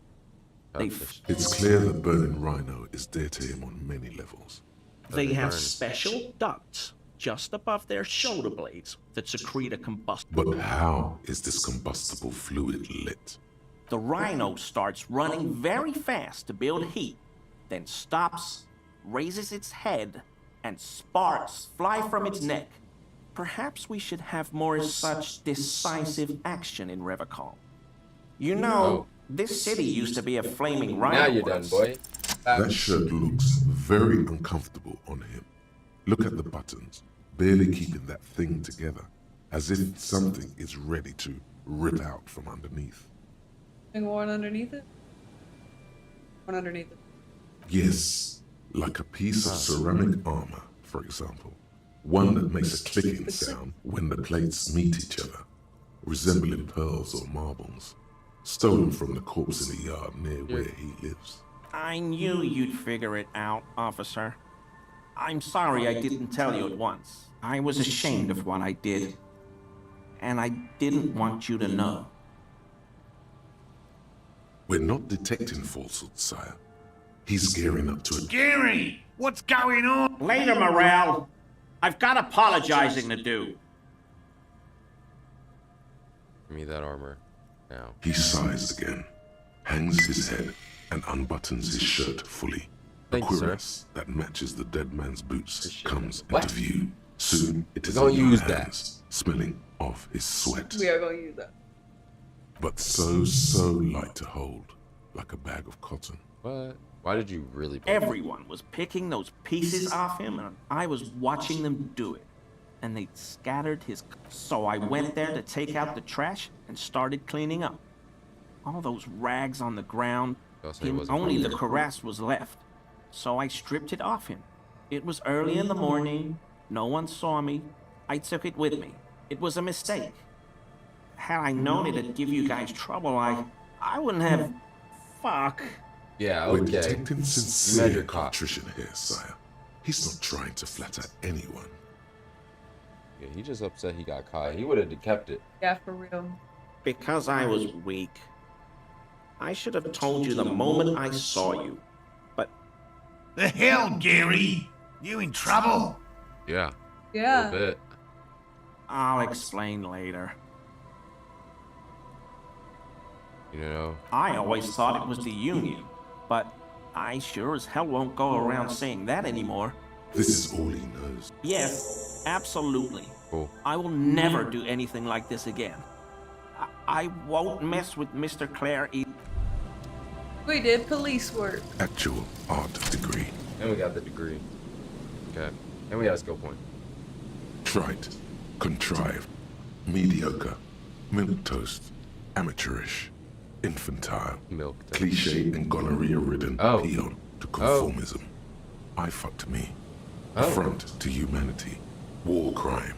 They It's clear that burning rhino is dear to him on many levels. They have burn. special ducts just above their shoulder blades that secrete a combustible. But how is this combustible fluid lit? The rhino starts running very fast to build heat, then stops, raises its head, and sparks fly from its neck. Perhaps we should have more such decisive action in Revacol. You know, this city used to be a flaming rhino. Now you're done, once. boy. That shirt looks very uncomfortable on him. Look at the buttons, barely keeping that thing together, as if something is ready to rip out from underneath. One underneath it? One underneath it. Yes, like a piece of ceramic armor, for example. One that makes a clicking sound when the plates meet each other, resembling pearls or marbles, stolen from the corpse in the yard near where he lives. I knew you'd figure it out, officer. I'm sorry I didn't tell you at once. I was ashamed of what I did. And I didn't want you to know. We're not detecting falsehoods, sire. He's gearing up to it. Gary, what's going on? Later, Morel. I've got apologizing to do. Give me that armor now. He sighs again, hangs his head, and unbuttons his shirt fully. A Thank you, sir. cuirass that matches the dead man's boots Appreciate comes it. What? into view. Soon it is Don't in your use that. hands, smelling of his sweat. We are going to use that. But so light to hold, like a bag of cotton. What? Why did you really? Everyone was picking those pieces off him, and I was watching them do it. And they scattered his... So I went there to take out the trash and started cleaning up. All those rags on the ground, Y'all say it wasn't only the funny. cuirass was left. So I stripped it off him. It was early in the morning. No one saw me. I took it with me. It was a mistake. Had I known it'd give you guys trouble, I wouldn't have... Fuck. Yeah, We're okay. detecting You sincere measure cock. contrition here, sire. He's not trying to flatter anyone. Yeah, he just upset he got caught. He would have kept it. Yeah, for real. Because I was weak. I should have told you the moment I saw you. But The hell, Gary? You in trouble? Yeah, a Yeah. little bit. I'll explain later. You know, I always thought it was the Union, but I sure as hell won't go around saying that anymore. This is all he knows. Yes, absolutely. cool. I will never do anything like this again. I won't mess with Mr. Clare either. We did police work. Actual art degree. And we got the degree. Okay. And we got a skill point. Trite, contrived, mediocre, milquetoast, amateurish, infantile, Milk. cliche and gonorrhea-ridden Oh. peon to conformism. I fucked me. Affront to humanity. War crime.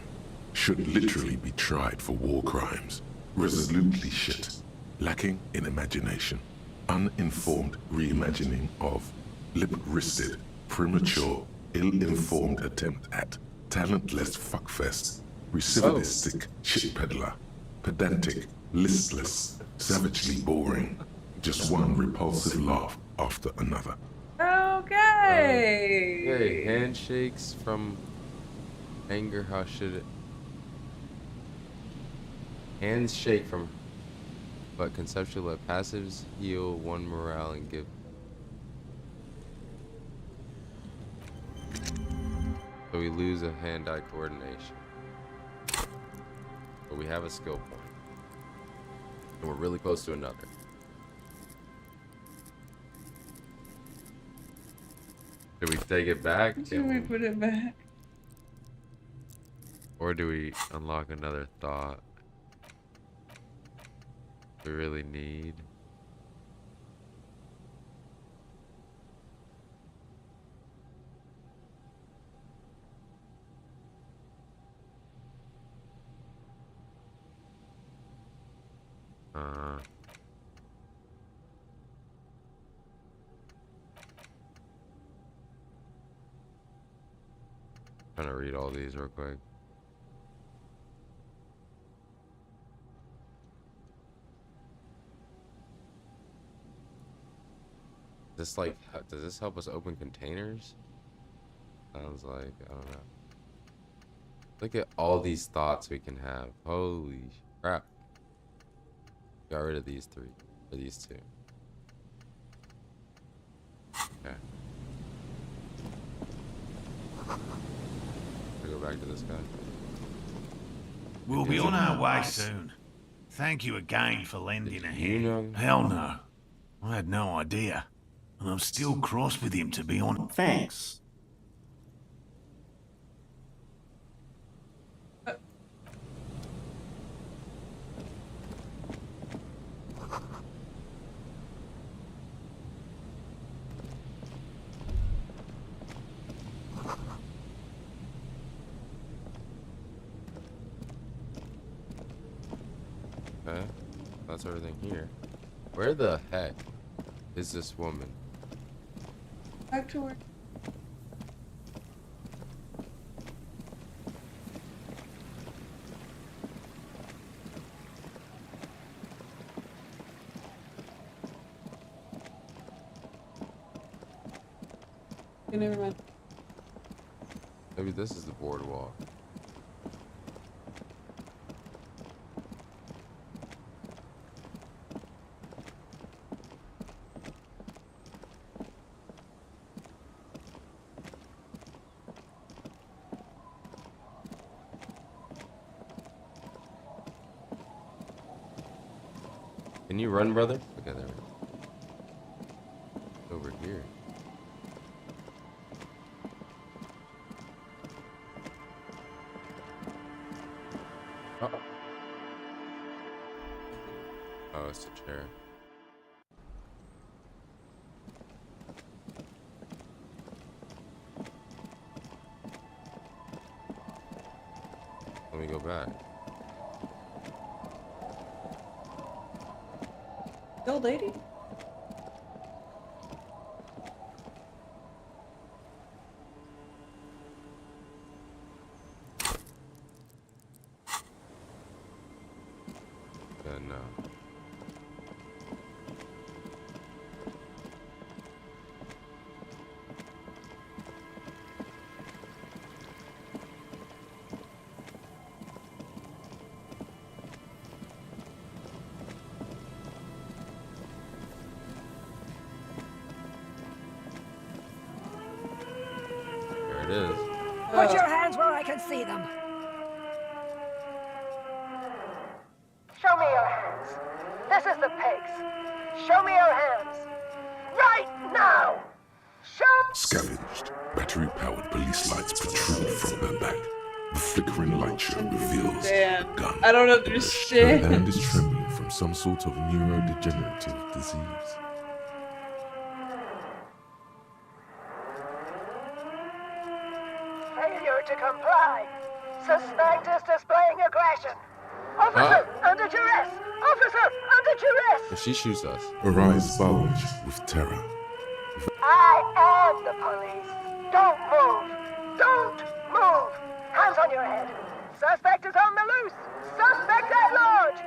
Should literally be tried for war crimes. Resolutely shit. Lacking in imagination. Uninformed reimagining of. Lip-wristed, premature, ill-informed attempt at. Talentless fuckfest. Recidivistic shit peddler. Pedantic, listless, savagely boring. Just one repulsive laugh after another. Okay. Hey, handshakes from anger. How should it? Hands shake from, but conceptual let passives heal one morale and give. So we lose a hand-eye coordination. But we have a skill point. And we're really close to another. Do we take it back? Should we put it back? Or do we unlock another thought? We really need. Trying to read all these real quick. This like, does this help us open containers? Sounds like, I don't know. Look at all these thoughts we can have. Holy crap. Got rid of these three, or these two. Okay. Go back to this guy. We'll be on our way soon. Thank you again for lending a hand. know? Hell no. I had no idea. And I'm still cross with him, to be honest. Thanks. Okay. That's everything here. Where the heck is this woman? Back to work. Okay, never mind. Maybe this is the boardwalk. Can you run, brother? Okay, there we go. Over here. Uh-oh. Oh, it's a chair. Let me go back. The old lady? no. There it is. Put your hands where I can see them. Show me your hands. This is the pigs. Show me your hands. Right now! Show... Scavenged, battery-powered police lights protrude from her back. The flickering light show reveals Damn. the gun. I don't Her understand. hand is trembling from some sort of neurodegenerative disease. Failure to comply. Suspect is displaying aggression. Officer, under duress! Officer, under duress! If she shoots us. Her eyes bulge with terror. I am the police. Don't move. Don't move. Hands on your head. Suspect is on the loose. Suspect at large.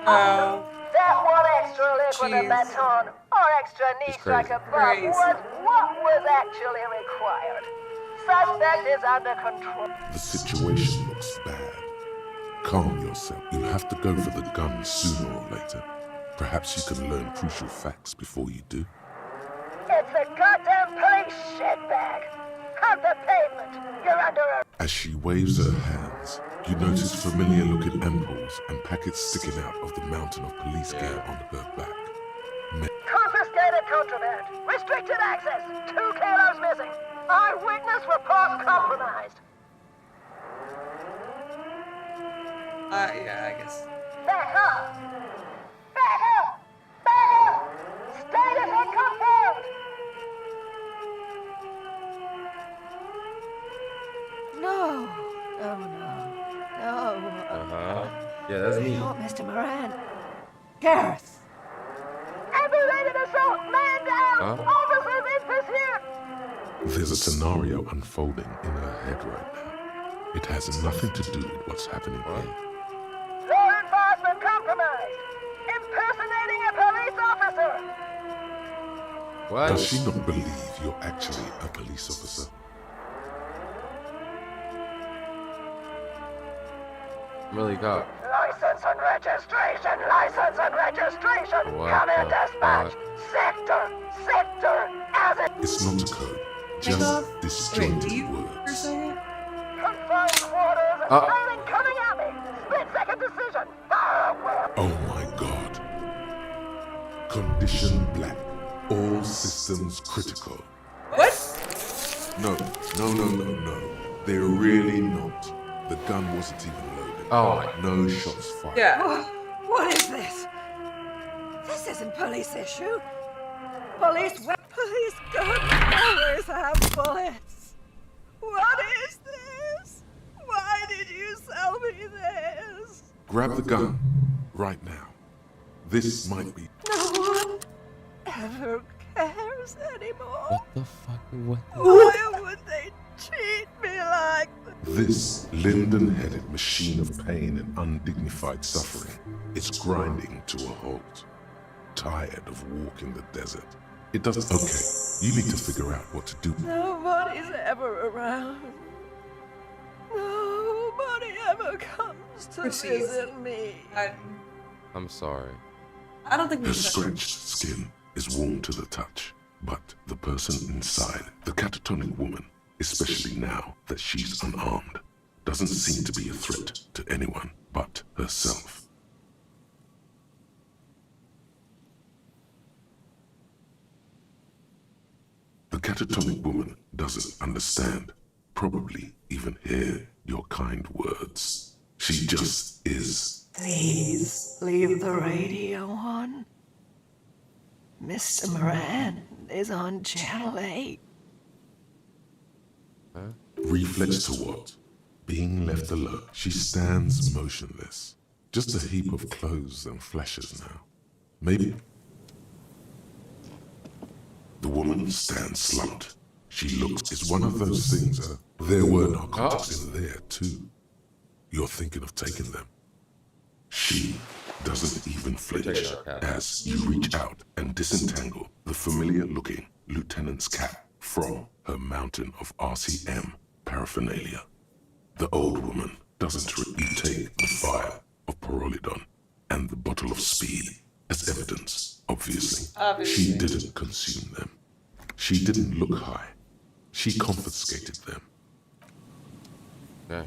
Oh. That one extra liquid Jeez. and baton or extra knee It's strike crazy. above Crazy. was what was actually required. Suspect is under control. The situation looks bad. Calm yourself. You'll have to go for the gun sooner or later. Perhaps you can learn crucial facts before you do. It's a goddamn police shitbag. Hug the pavement. You're under arrest. As she waves her hands, you notice familiar-looking ampoules and packets sticking out of the mountain of police gear on her back. Confiscated contraband. Restricted access. 2 kilos missing. Eyewitness report compromised. Yeah, I guess. Back up! Back up! Back up! Status unconfirmed! No. Oh, no. No. Uh-huh. Yeah, that's me. Not Mr. Moran. Gareth. Aggravated assault! Man down! Huh? Officers in pursuit! There's a scenario unfolding in her head right now. It has nothing to do with what's happening here. Law enforcement compromised! Impersonating a police officer! What? Does she not believe you're actually a police officer? I'm really caught. License and registration! License and registration! What Come in the dispatch! Sector! Sector! As it... It's not a code, Take off. just Wait, do disjointed you for a words. second? Confined quarters and training coming at me! Split-second decision! Fire Oh my god. Condition black. All systems critical. What? No. They're really not. The gun wasn't even loaded. Oh. No shots fired. Yeah. What is this? This isn't police issue. Police guns always have bullets. What is this? Why did you sell me this? Grab the gun. Right now. This might be... No one ever cares anymore. What the fuck? What? Why would they treat me like this? This linden-headed machine of pain and undignified suffering is grinding to a halt. Tired of walking the desert. It doesn't... Okay, you need to figure out what to do. Nobody's ever around. Nobody ever comes to Deceezed. visit me. I'm sorry. I don't think we Her should. scratched skin is warm to the touch, but the person inside, the catatonic woman, especially now that she's unarmed, doesn't seem to be a threat to anyone but herself. The catatonic woman doesn't understand, probably even hear your kind words. She just is. Please leave the radio on. Mr. Moran is on channel 8. Reflex to what? Being left alone. She stands motionless. Just a heap of clothes and flashes now. Maybe. The woman stands slumped. She looks. It's one of those things. There were narcotics in there too. You're thinking of taking them. She doesn't even flinch Take it out. as you reach out and disentangle the familiar-looking lieutenant's cap from her mountain of RCM paraphernalia. The old woman doesn't take the file of Pyrrolidon and the bottle of speed as evidence, obviously. She didn't consume them. She didn't look high. She confiscated them. Okay.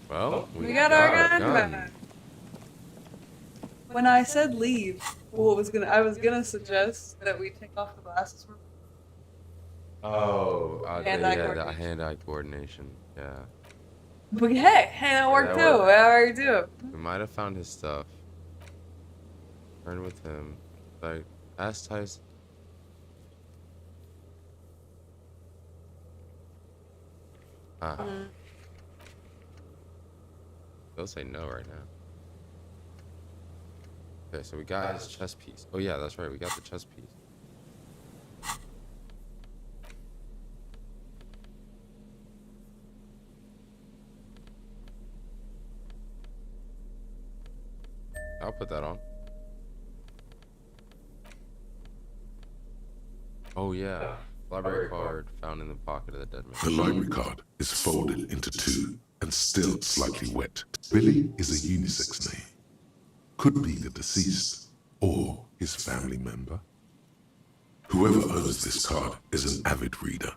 Well, We got our gun back. When I said leave, I was gonna suggest that we take off the glasses. Oh, Hand-eye the hand-eye coordination. Yeah. But hey, that worked too. That worked. That worked too. We might have found his stuff. Turn with him. Like, ask Tyson. They'll say no right now. Okay, so we got his chest piece. Oh yeah, that's right. We got the chest piece. I'll put that on. Oh yeah, library card found in the pocket of the dead man. The library card is folded into two and still slightly wet. Billy is a unisex name. Could be the deceased or his family member. Whoever owns this card is an avid reader.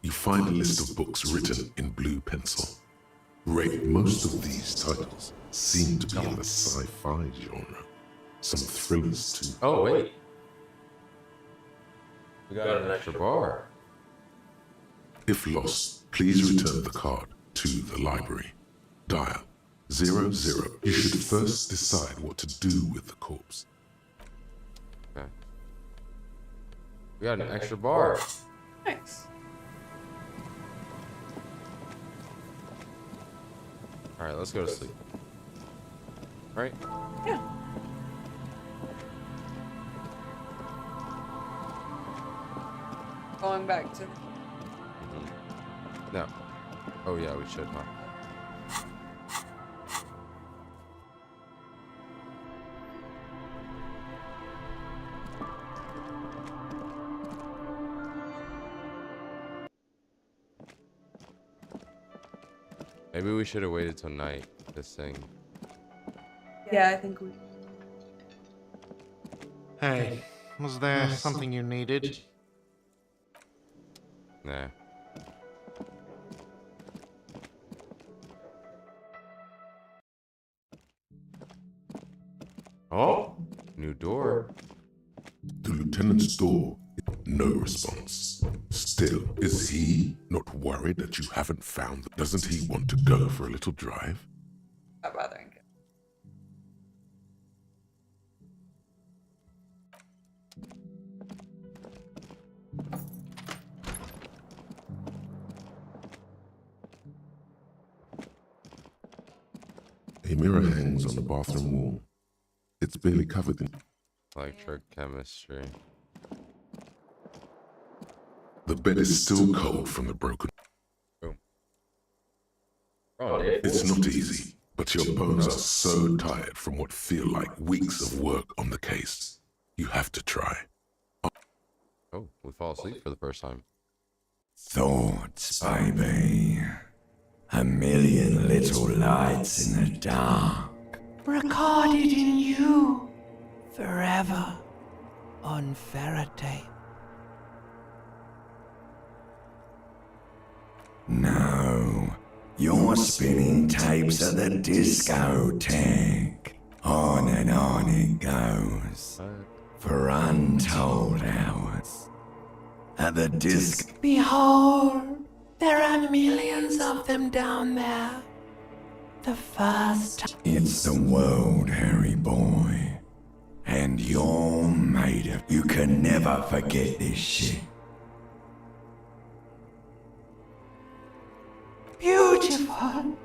You find a list of books written in blue pencil. Most of these titles seem to be in the sci-fi genre. Some thrillers too. Oh wait, we got an extra bar. If lost, please return the card to the library. Dial 00. You should first decide what to do with the corpse. Okay. We got an extra bar. Nice. All right, let's go to sleep. Right? Yeah. Going back to. No. Oh yeah, we should, huh? Maybe we should have waited till night. This thing. Yeah, I think we. Hey, was there something you needed? Nah. Oh, new door. The lieutenant's door, no response. Still, is he not worried that you haven't found them? Doesn't he want to go for a little drive? Not bothering. A mirror hangs on the bathroom wall. It's barely covered in. Electrochemistry. The bed is still cold from the broken. Oh, It's not easy, but your bones are so tired from what feel like weeks of work on the case. You have to try. Oh, we fall asleep for the first time. Thoughts, baby. A million little lights in the dark. Recorded in you. Forever. On Faraday. No, you're spinning tapes at the discotheque. On and on it goes. For untold hours. At the disc. Behold, there are millions of them down there. The first time. It's the world, Harry boy. And you're made of. You can never forget this shit. Beautiful.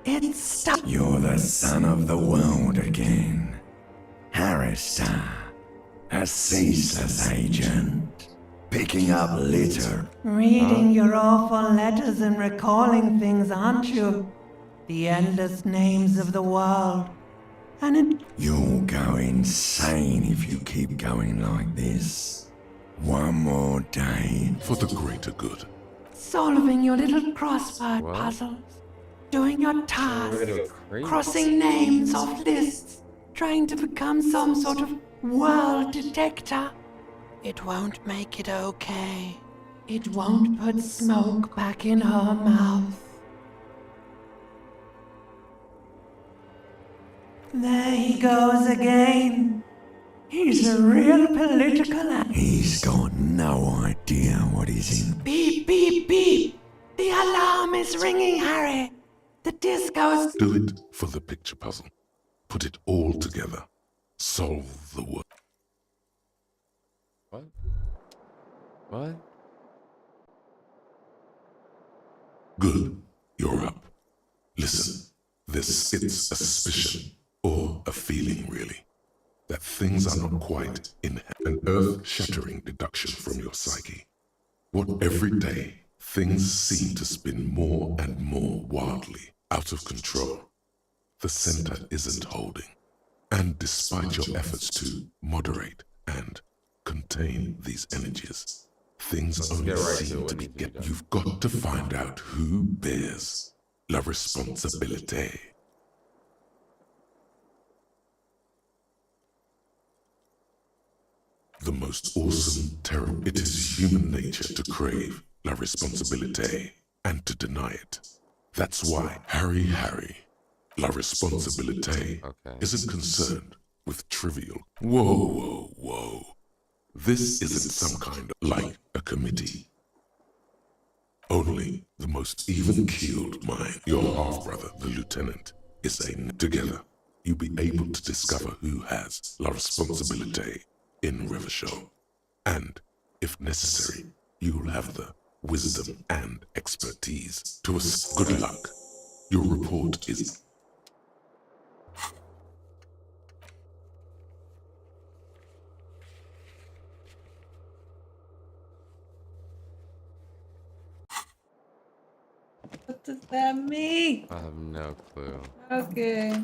It's stuck. You're the son of the world again. Harrister, a ceaseless agent, picking up litter. Reading your awful letters and recalling things, aren't you? the endless names of the world. And it... You'll go insane if you keep going like this. One more day. For the greater good. solving your little crossword puzzles, doing your tasks, crossing names off lists, trying to become some sort of world detector. It won't make it okay. It won't put smoke back in her mouth. There he goes again. He's a real political... He's got no idea what he's in. Beep, beep, beep. The alarm is ringing, Harry. The disco's... Do it for the picture puzzle. Put it all together. Solve the word. What? What? Good. You're up. Listen. It's a suspicion, or a feeling really, that things are not quite in an earth-shattering deduction from your psyche. What every day, things seem to spin more and more wildly, out of control. The center isn't holding. And despite your efforts to moderate and contain these energies, things only seem to be getting... You've got to find out who bears la responsabilité. The most awesome terror. It is human nature to crave la responsabilité and to deny it. That's why Harry, la responsabilité isn't concerned with trivial. Whoa. This isn't some kind of like a committee. Only the most even-keeled mind, your half-brother, the lieutenant, is saying together, you'll be able to discover who has la responsabilité in Revachol. And, if necessary, you'll have the wisdom and expertise to us. Good luck. Your report is... What does that mean? I have no clue. Okay.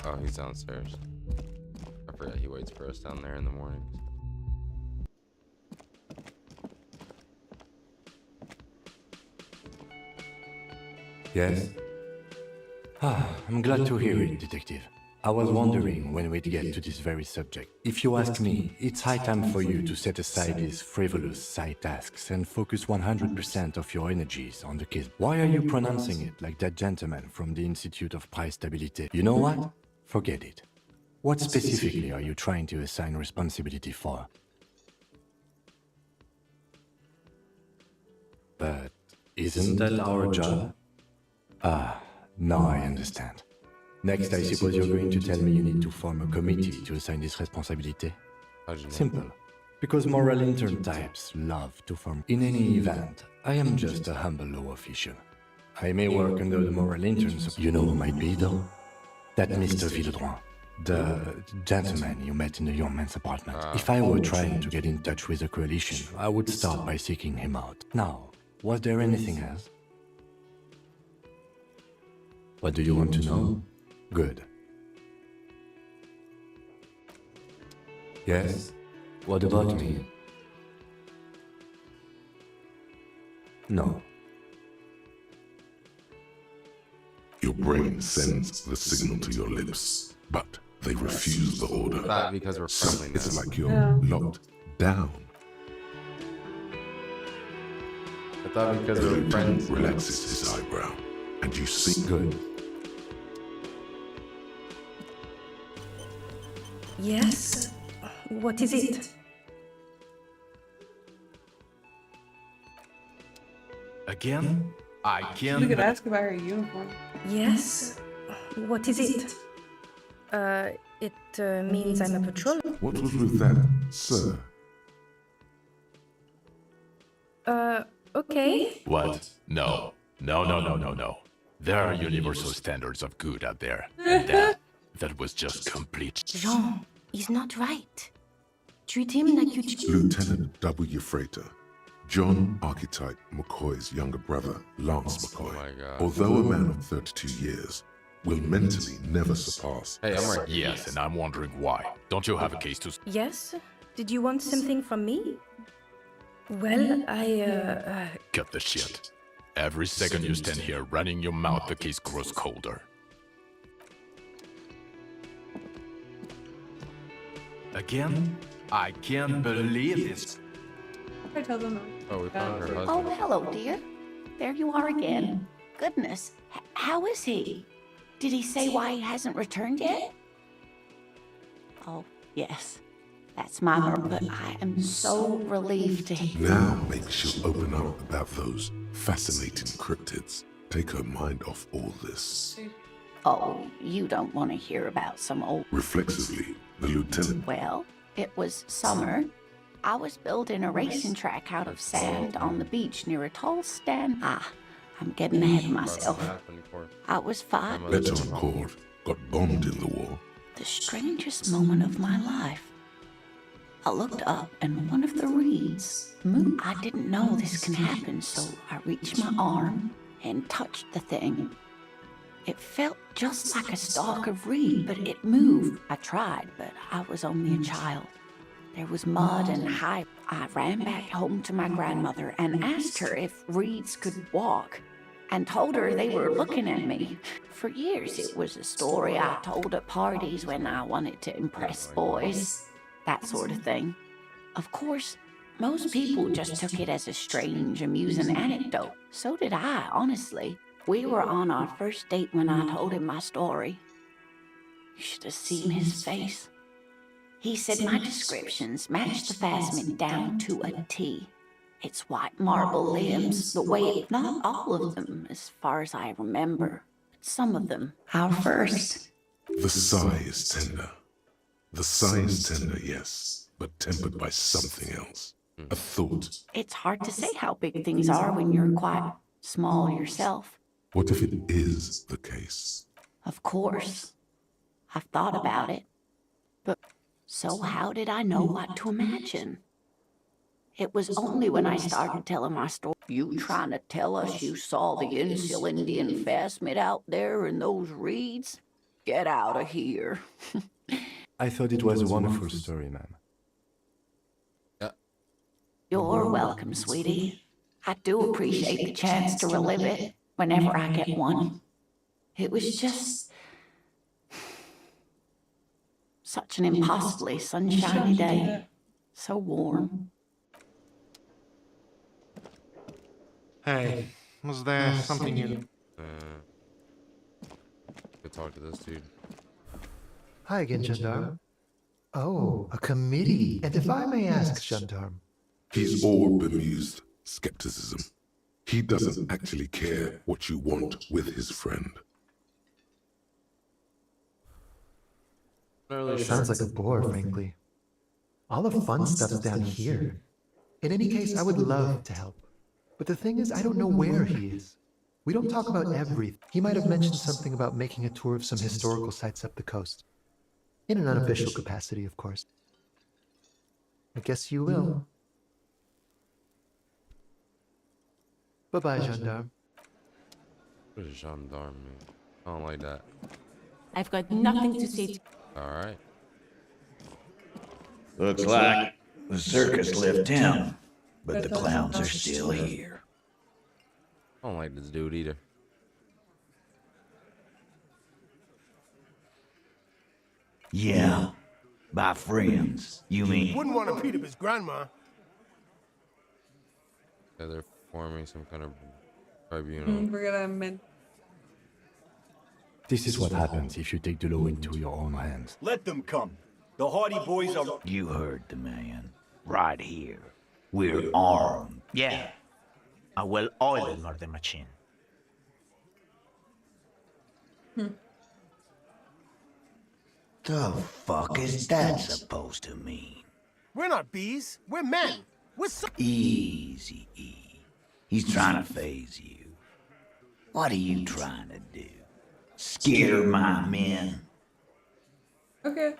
Oh, he's downstairs. I forgot he waits for us down there in the mornings. Yes? I'm glad to hear it, Detective. I was wondering when we'd get to this very subject. If you ask me, it's high time for you to set aside these frivolous side tasks and focus 100% of your energies on the case. Why are you pronouncing it like that gentleman from the Institute of Price Stability? You know what? Forget it. What specifically are you trying to assign responsibility for? But isn't that our job? Now I understand. Next, I suppose you're going to tell me you need to form a committee to assign this responsibility? Simple. Because moral intern types love to form. In any event, I am just a humble law official. I may work under the moral interns. You know who might be, though? That Mr. Villedroit, the gentleman you met in the young man's apartment. If I were trying to get in touch with the coalition, I would start by seeking him out. Now, was there anything else? What do you want to know? Good. Yes? What about me? No. Your brain sends the signal to your lips, but they refuse the order. Because we're friendly now. It's like you're locked down. I thought because we're friends. Relaxes his eyebrow, and you see. Good. Yes? What is it? Again? I can't... You could ask about her uniform. Yes? What is it? It means I'm a patrol. What was with that, sir? Okay. What? No. No. There are universal standards of good out there. And that was just complete. Jean, he's not right. Treat him like you... Lieutenant W. Freighter, John Archetype McCoy's younger brother, Lance McCoy, my God. although a man of 32 years, will mentally never surpass. Hey, I'm right. Yes, and I'm wondering why. Don't you have a case to... Yes? Did you want something from me? Well, Cut the shit. Every second you stand here running your mouth, the case grows colder. Again? I can't believe this. I tell them. Oh, we found her husband. Oh, hello, dear. There you are again. Goodness, how is he? Did he say why he hasn't returned yet? Oh, yes. That's Mama, but I am so relieved to hear. Now maybe she'll open up about those fascinating cryptids. Take her mind off all this. Oh, you don't want to hear about some old... Reflexively, the lieutenant... Well, it was summer. I was building a racing track out of sand on the beach near a tall stand. I'm getting ahead of myself. I was 5. Betancourt got bombed in the war. The strangest moment of my life. I looked up and one of the reeds moved. I didn't know this can happen, so I reached my arm and touched the thing. It felt just like a stalk of reed, but it moved. I tried, but I was only a child. There was mud and hype. I ran back home to my grandmother and asked her if reeds could walk, and told her they were looking at me. For years, it was a story I told at parties when I wanted to impress boys, that sort of thing. Of course, most people just took it as a strange, amusing anecdote. So did I, honestly. We were on our first date when I told him my story. You should have seen his face. He said my descriptions matched the Phasmid down to a T. It's white marble limbs, the way, not all of them, as far as I remember. Some of them. Our first. The sigh is tender. The sigh is tender, yes, but tempered by something else. A thought. It's hard to say how big things are when you're quite small yourself. What if it is the case? Of course. I've thought about it. But so how did I know what to imagine? It was only when I started telling my story. You trying to tell us you saw the Insil Indian Phasmid out there in those reeds? Get out of here. I thought it was a wonderful story, ma'am. You're welcome, sweetie. I do appreciate the chance to relive it whenever I get one. It was just such an impossibly sunshiny day. So warm. Hey, was there something you... Go talk to this dude. Hi again, Gendarme. Oh, a committee. And if I may ask, Gendarme... He's all bemused skepticism. He doesn't actually care what you want with his friend. Sounds like a bore, frankly. All the fun stuff's down here. In any case, I would love to help. But the thing is, I don't know where he is. We don't talk about everything. He might have mentioned something about making a tour of some historical sites up the coast. In an unofficial capacity, of course. I guess you will. Bye-bye, Gendarme. What does gendarme mean? I don't like that. I've got nothing to say to... Alright. Looks like the circus left town, but the clowns are still here. I don't like this dude either. Yeah, by friends, you mean? Wouldn't want to beat up his grandma. Yeah, they're forming some kind of tribunal. We're gonna amend. This is what happens if you take the law into your own hands. Let them come. The Hardy Boys are... You heard the man. Right here. We're armed. Yeah. I will oil the machine. The fuck is that supposed to mean? We're not bees. We're men. We're so... Easy, E. He's trying to phase you. What are you trying to do? Scare my men? Okay.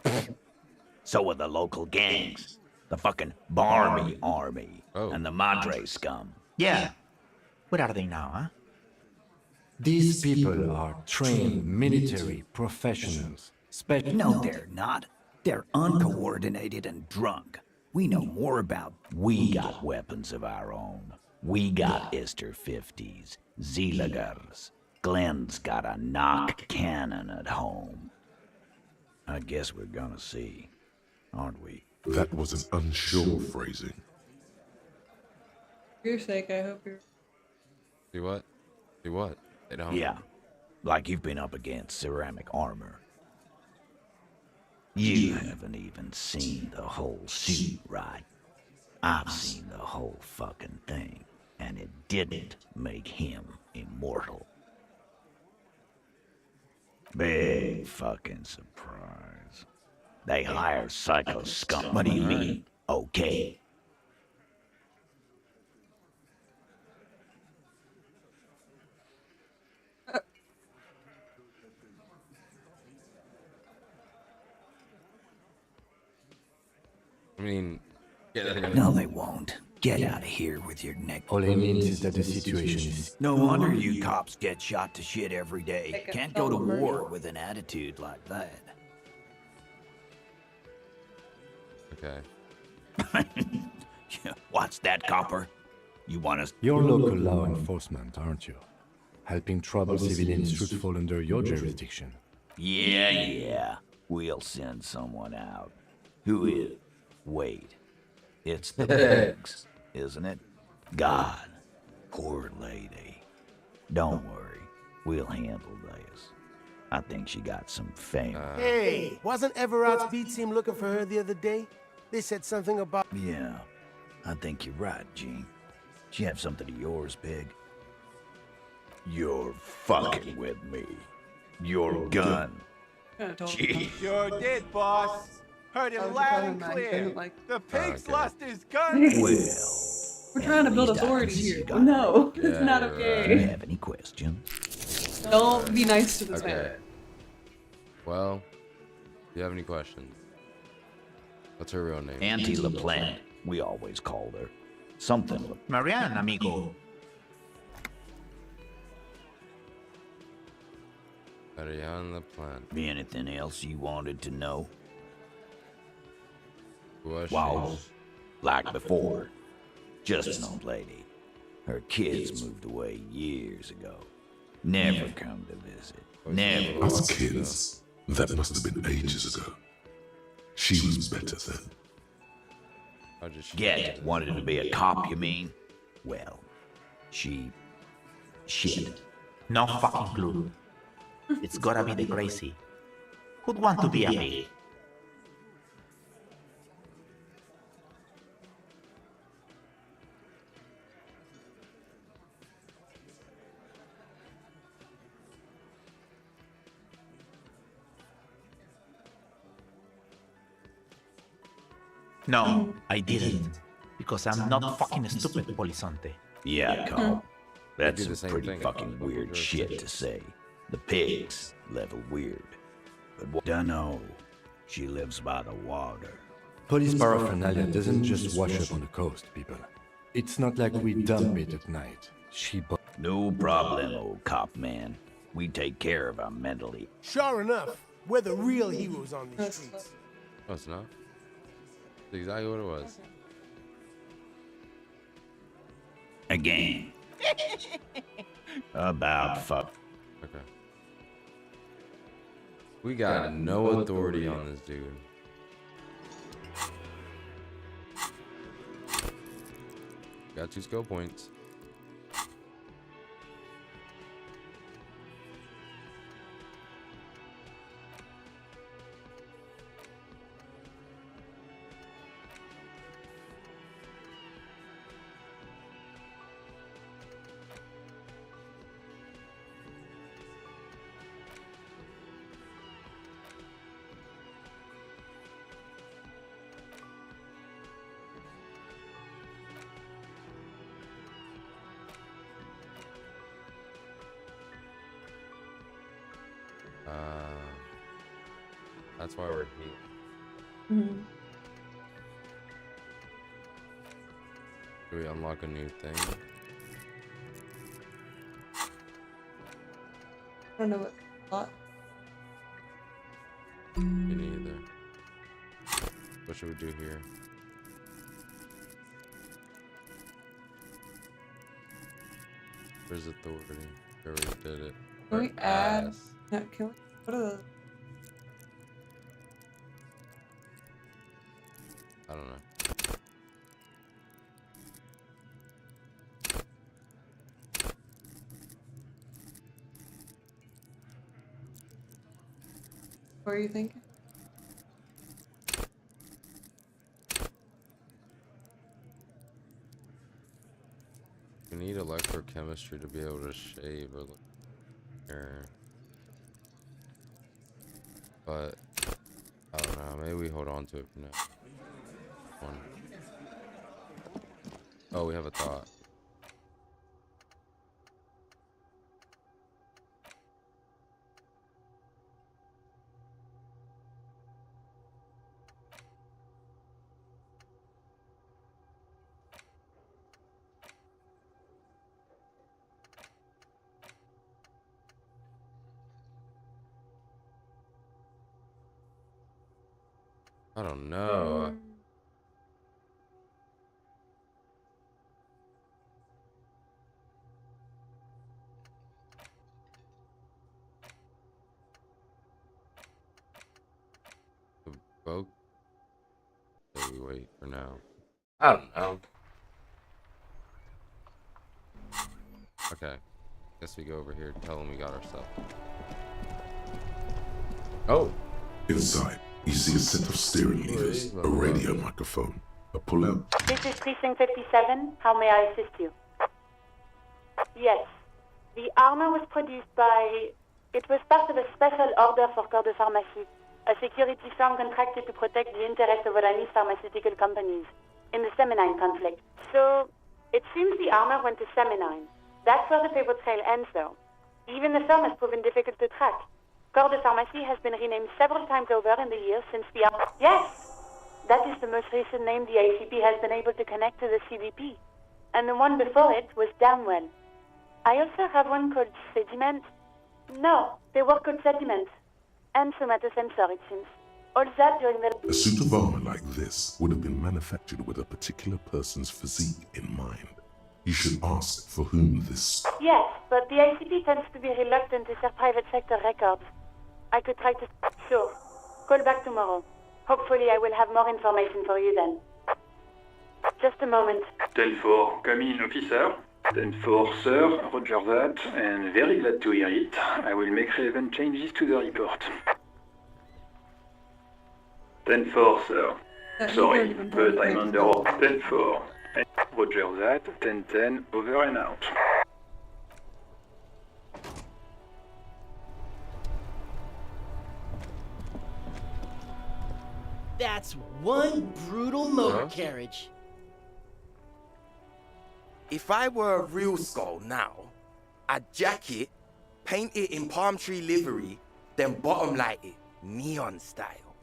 So are the local gangs. The fucking Barmy Army and the Madre scum. Yeah. What are they now, huh? These people are trained military professionals. No, they're not. They're uncoordinated and drunk. We know more about. We got weapons of our own. We got Esther 50s, Zeeligers. Glenn's got a knock cannon at home. I guess we're gonna see, aren't we? That was an unsure phrasing. For your sake, I hope you're. Do what? Do what? They don't. Yeah, like you've been up against ceramic armor. You haven't even seen the whole suit, right? I've seen the whole fucking thing, and it didn't make him immortal. Big fucking surprise. They hire psycho scum. What do you mean? Okay. I mean, yeah, they're gonna... No, they won't. Get out of here with your neck. All it means is that the situation is... No wonder you cops get shot to shit every day. Can't go to war with an attitude like that. Okay. What's that, copper? You want us... You're local law enforcement, aren't you? Helping troubled civilians should fall under your jurisdiction. Yeah. We'll send someone out. Who is... Wait. It's the pigs, isn't it? God. Poor lady. Don't worry. We'll handle this. I think she got some fame. Hey, wasn't Everard's beat team looking for her the other day? They said something about... Yeah. I think you're right, Gene. She have something of yours, Pig. You're fucking with me. Your gun. Gee. Sure did, boss. Heard him loud and clear. The pig's lost his gun. Well, we're trying to build authority here. No, it's not okay. Do you have any questions? Don't be nice to this man. Well, do you have any questions? What's her real name? Auntie LaPlante. We always called her. Something. Marianne, amigo. Marianne LaPlante. Be anything else you wanted to know? Wow. Like before. Just an old lady. Her kids moved away years ago. Never come to visit. Never. Us kids? That must have been ages ago. She was better then. Wanted to be a cop, you mean? Well, she... shit. No fucking clue. It's gotta be the crazy. Who'd want to be a pig? No, I didn't. Because I'm not fucking stupid, Polizonte. Yeah, cop. That's some pretty fucking weird shit to say. The pigs level weird. But dunno. She lives by the water. Police paraphernalia doesn't just wash up on the coast, people. It's not like we dump it at night. No problem, old cop man. We take care of her mentally. Sure enough, we're the real heroes on these streets. No, it's not. That's exactly what it was. Again. About fuck. Okay. We got no authority on this dude. Got 2 skill points. That's why we're here. Do we unlock a new thing? I don't know what thought. Me neither. What should we do here? Where's authority? We already did it. Can we add? No, can we? What are the? I don't know. What are you thinking? We need electrochemistry to be able to shave or look here. But I don't know, maybe we hold on to it for now. One. Oh, we have a thought. I don't know. The boat. So we wait for now. I don't know. Okay. Guess we go over here. Tell them we got our stuff. Oh. Inside, you see a set of steering levers, a radio microphone, a pull-out. This is Precinct 57. How may I assist you? Yes. The armor was produced by... It was part of a special order for Corps de Pharmacie, a security firm contracted to protect the interests of Oranese pharmaceutical companies in the Seminine conflict. So, it seems the armor went to Seminine. That's where the paper trail ends, though. Even the firm has proven difficult to track. Corps de Pharmacie has been renamed several times over in the years since the... Yes! That is the most recent name the ACP has been able to connect to the CDP. And the one before it was Damwell. I also have one called Sediment. No, they were called Sediment. And Somatosensor, it seems. All that during the... A suit of armor like this would have been manufactured with a particular person's physique in mind. You should ask for whom this... Yes, but the ACP tends to be reluctant to share private sector records. I could try to... Sure. Call back tomorrow. Hopefully I will have more information for you then. Just a moment. 10-4, come in, officer. 10-4, sir. Roger that, and very glad to hear it. I will make relevant changes to the report. 10-4, sir. Sorry, but I'm under 10-4. Roger that, 10-10, over and out. That's one brutal motor carriage. If I were a real skull now, I'd jack it, paint it in palm tree livery, then bottom light it, neon style.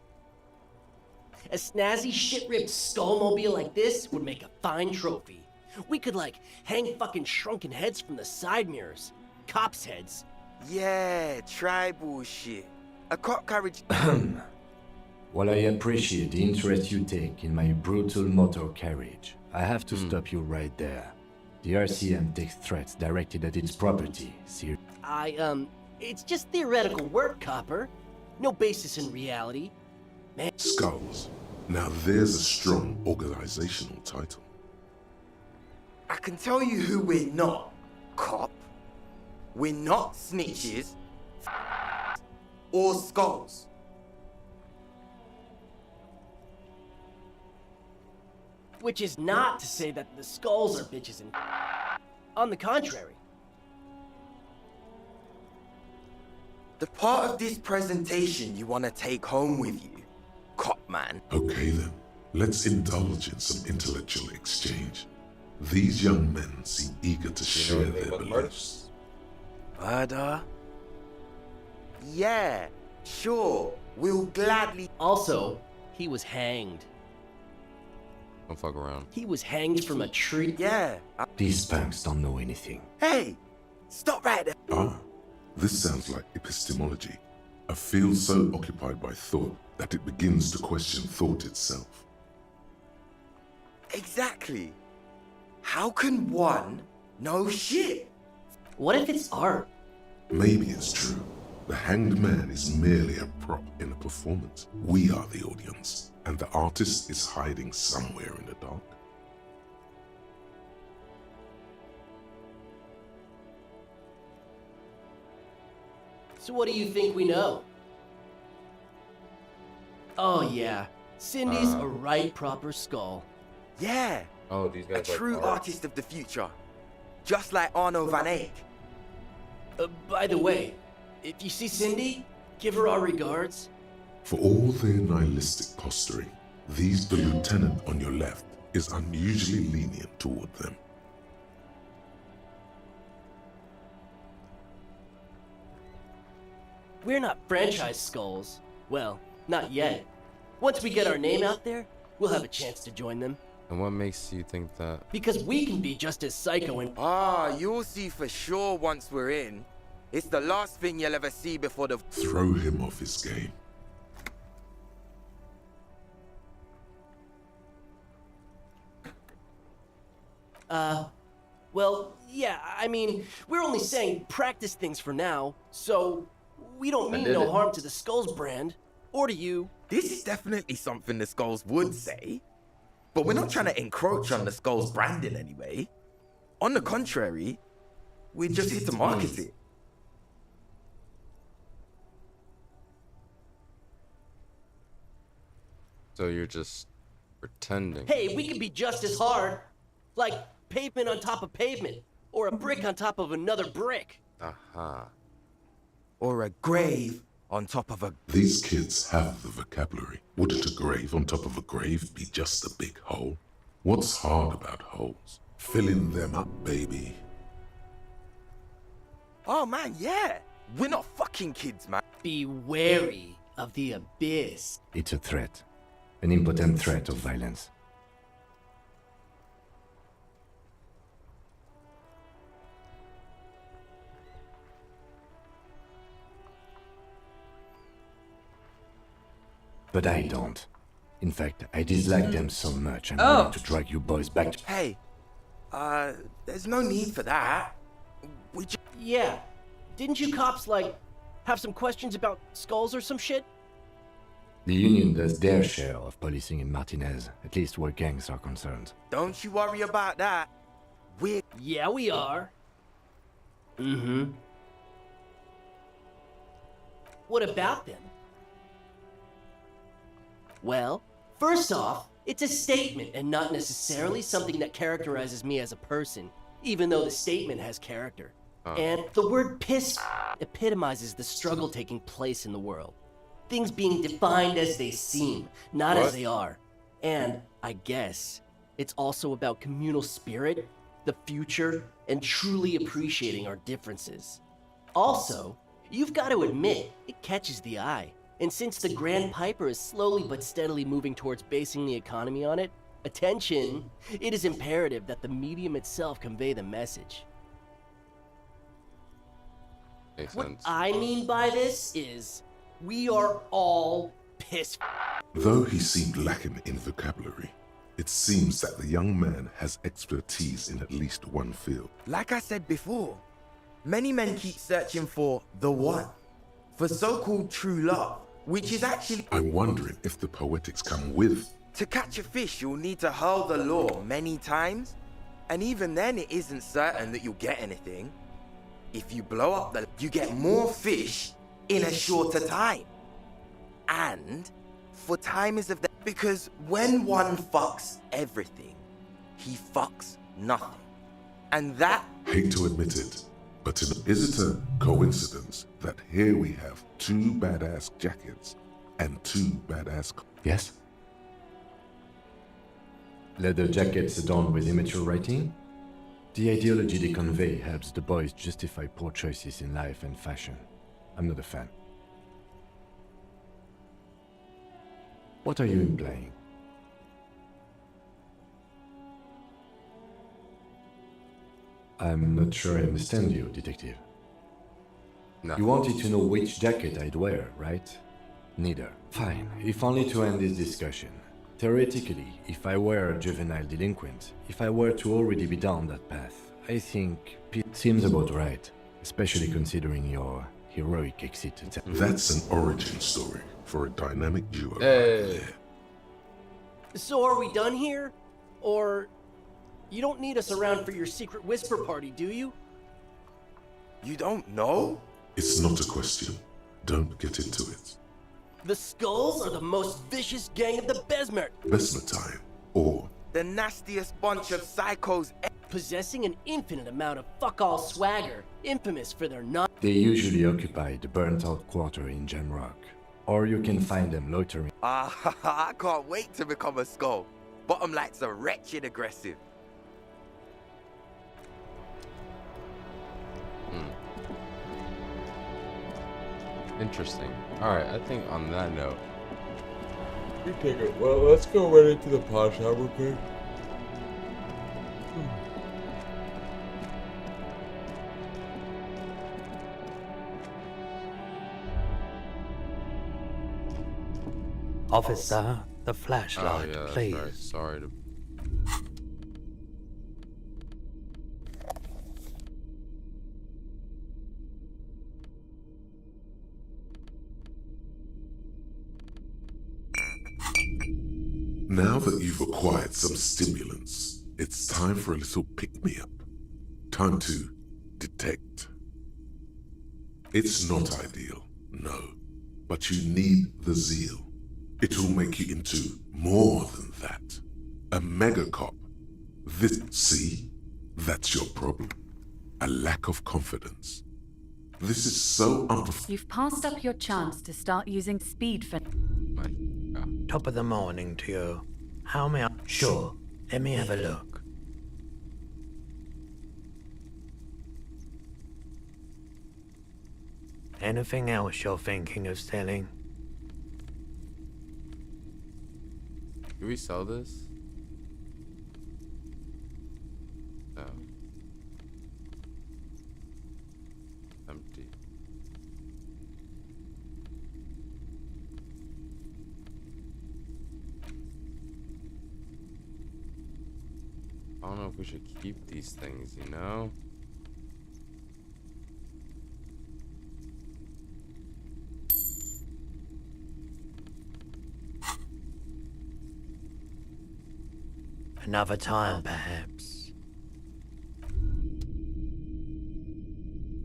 A snazzy shit-ripped skullmobile like this would make a fine trophy. We could, like, hang fucking shrunken heads from the side mirrors. Cops' heads. Yeah, tribal shit. A cop carriage... While I appreciate the interest you take in my brutal motor carriage, I have to stop you right there. The RCM takes threats directed at its property, see? It's just theoretical work, Copper. No basis in reality. Man. Skulls. Now there's a strong organizational title. I can tell you who we're not, cop. We're not snitches or skulls. Which is not to say that the skulls are bitches and... On the contrary. The part of this presentation you want to take home with you, cop man. Okay then, let's indulge in some intellectual exchange. These young men seem eager to share their beliefs. Murder? Yeah, sure, we'll gladly... Also, he was hanged. Don't fuck around. He was hanged from a tree. Yeah. These punks don't know anything. Hey, stop right there. Ah, this sounds like epistemology. A field so occupied by thought that it begins to question thought itself. Exactly. How can one know shit? What if it's art? Maybe it's true. The hanged man is merely a prop in a performance. We are the audience, and the artist is hiding somewhere in the dark. So what do you think we know? Oh yeah, Cindy's a right proper skull. Yeah. Oh, these guys a true artist of the future. Just like Arno van Eyck. By the way, if you see Cindy, give her our regards. For all their nihilistic posturing, the lieutenant on your left is unusually lenient toward them. We're not franchise skulls. Well, not yet. Once we get our name out there, we'll have a chance to join them. And what makes you think that? Because we can be just as psycho and... Ah, you'll see for sure once we're in. It's the last thing you'll ever see before the... Throw him off his game. Well, yeah, I mean, we're only saying practice things for now, so we don't mean no harm to the Skulls brand, or to you. This is definitely something the Skulls would say, but we're not trying to encroach on the Skulls branding anyway. On the contrary, we're just here to market it. So you're just pretending. Hey, we can be just as hard. Like pavement on top of pavement, or a brick on top of another brick. Aha. Or a grave on top of a... These kids have the vocabulary. Wouldn't a grave on top of a grave be just a big hole? What's hard about holes? Filling them up, baby. Oh man, yeah. We're not fucking kids, man. Be wary of the abyss. It's a threat. An impotent threat of violence. But I don't. In fact, I dislike them so much I'm willing to drag you boys back to... Hey, there's no need for that. We just... Yeah. Didn't you cops, like, have some questions about skulls or some shit? The Union does their share of policing in Martinez, at least where gangs are concerned. Don't you worry about that. We're... Yeah, we are. Mm-hmm. What about them? Well, first off, it's a statement and not necessarily something that characterizes me as a person, even though the statement has character. And the word piss epitomizes the struggle taking place in the world. Things being defined as they seem, not as they are. And, I guess, it's also about communal spirit, the future, and truly appreciating our differences. Also, you've got to admit, it catches the eye. And since the Grand Piper is slowly but steadily moving towards basing the economy on it, attention, it is imperative that the medium itself convey the message. Makes What sense. I mean by this is, we are all pissed. Though he seemed lacking in vocabulary, it seems that the young man has expertise in at least one field. Like I said before, many men keep searching for the one, for so-called true love, which is actually... I'm wondering if the poetics come with... To catch a fish, you'll need to hurl the lure many times, and even then it isn't certain that you'll get anything. If you blow up the... you get more fish in a shorter time. And for time is of the... Because when one fucks everything, he fucks nothing. And that... Hate to admit it, but is it a coincidence that here we have two badass jackets and two badass... Yes? Leather jackets adorned with immature writing? The ideology they convey helps the boys justify poor choices in life and fashion. I'm not a fan. What are you implying? I'm not sure I understand you, detective. No. You wanted to know which jacket I'd wear, right? Neither. Fine, if only to end this discussion. Theoretically, if I were a juvenile delinquent, if I were to already be down that path, I think it seems about right, especially considering your heroic exit attempt. That's an origin story for a dynamic duo. Hey. So are we done here? Or you don't need us around for your secret whisper party, do you? You don't know? It's not a question. Don't get into it. The Skulls are the most vicious gang of the Besmer. Besmer time, or the nastiest bunch of psychos. Possessing an infinite amount of fuck-all swagger, infamous for their non- They usually occupy the burnt-out quarter in Jamrock, or you can find them loitering. I can't wait to become a skull. Bottom lights are wretched aggressive. Interesting. Alright, I think on that note, we take it. Well, let's go right into the pod shop real quick. Officer, the flashlight, oh, yeah, please. Right. Sorry to... now that you've acquired some stimulants, it's time for a little pick-me-up. Time to detect. It's not ideal, no, but you need the zeal. It'll make you into more than that. A mega cop. See? That's your problem. A lack of confidence. This is so unprofessional. You've passed up your chance to start using speed for... Top of the morning to you. How may I... Sure, let me have a look. Anything else you're thinking of selling? Do we sell this? No. Empty. I don't know if we should keep these things, you know? Another time, perhaps.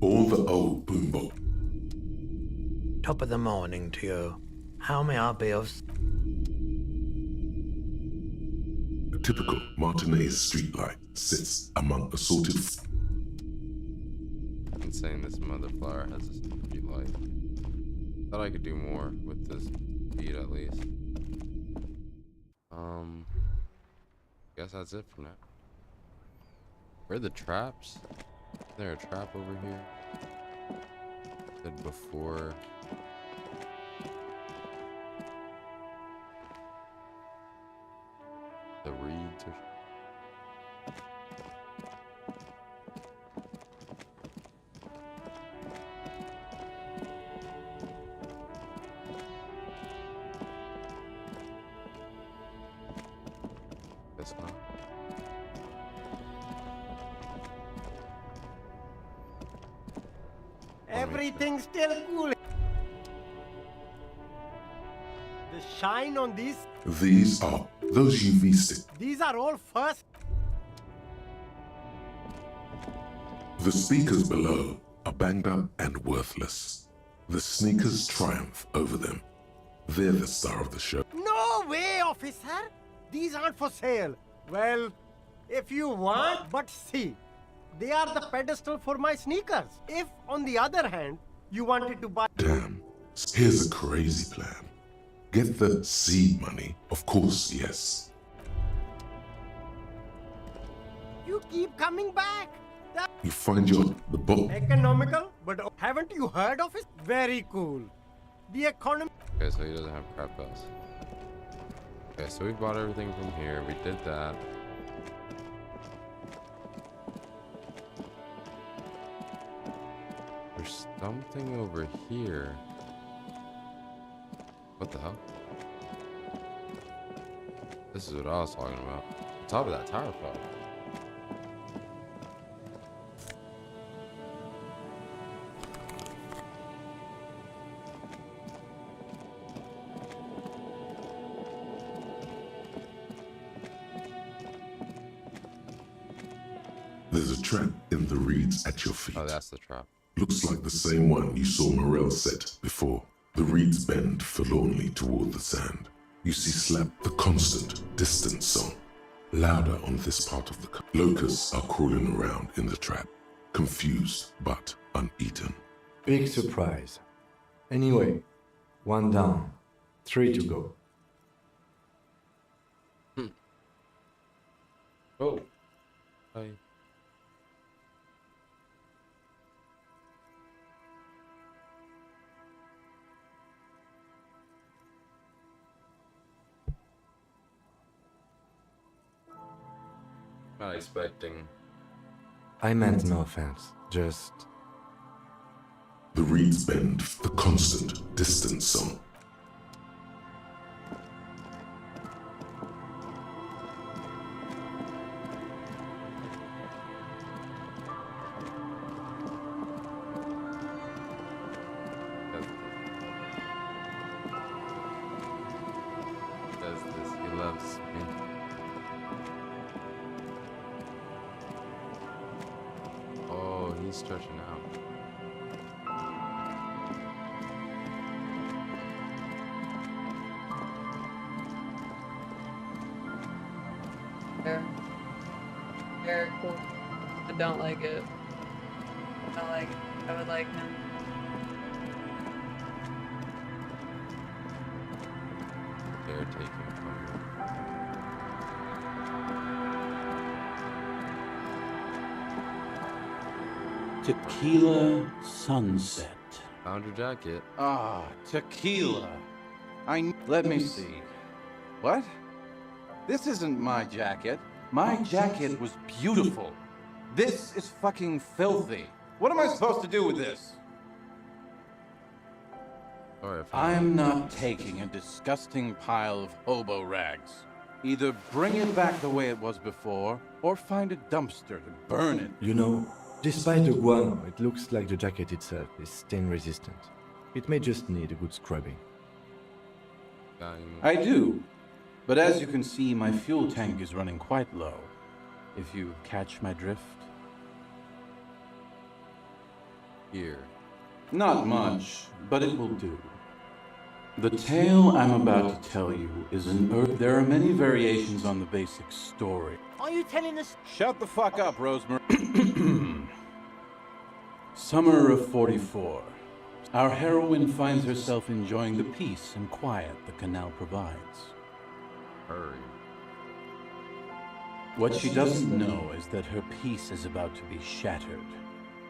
All the old boombox. Top of the morning to you. How may I be of... A typical Martinez streetlight sits among assorted... I'm saying this mother flower has a street light. Thought I could do more with this speed at least. Guess that's it for now. Where are the traps? Is there a trap over here? Said before. The reeds or not. Everything's still cool. The shine on these. These are those UV sticks. These are all first. The speakers below are banged up and worthless. The sneakers triumph over them. They're the star of the show. No way, officer. These aren't for sale. Well, if you want, but see, they are the pedestal for my sneakers. If, on the other hand, you wanted to buy... Damn. Here's a crazy plan. Get the seed money. Of course, yes. You keep coming back. You find the book. Economical, but haven't you heard of it? Very cool. The economy... Okay, so he doesn't have crap bells. Okay, so we bought everything from here. We did that. There's something over here. What the hell? This is what I was talking about. On top of that tower fall. There's a trap in the reeds at your feet. Oh, that's the trap. Looks like the same one you saw Morel set before. The reeds bend forlornly toward the sand. You see Slap, the constant, distant song, louder on this part of the locusts are crawling around in the trap, confused but uneaten. Big surprise. Anyway, 1 down, 3 to go. Oh. Hi. Not expecting. I meant no offense, just... The reeds bend, the constant, distant song. Does this? He loves me. Oh, he's stretching out. Very cool. I don't like it. I don't like it. I would like him. They're taking from Tequila sunset. Found your jacket. Ah, tequila. Let me see. What? This isn't my jacket. My jacket was beautiful. This is fucking filthy. What am I supposed to do with this? I'm not taking a disgusting pile of hobo rags. Either bring it back the way it was before, or find a dumpster to burn it. You know, despite the guano, it looks like the jacket itself is stain resistant. It may just need a good scrubbing. I do. But as you can see, my fuel tank is running quite low. If you catch my drift. Here. Not much, but it will do. The tale I'm about to tell you is there are many variations on the basic story. Are you telling us? Shut the fuck up, Rosemary. Summer of 44. Our heroine finds herself enjoying the peace and quiet the canal provides. Hurry. What she doesn't know is that her peace is about to be shattered.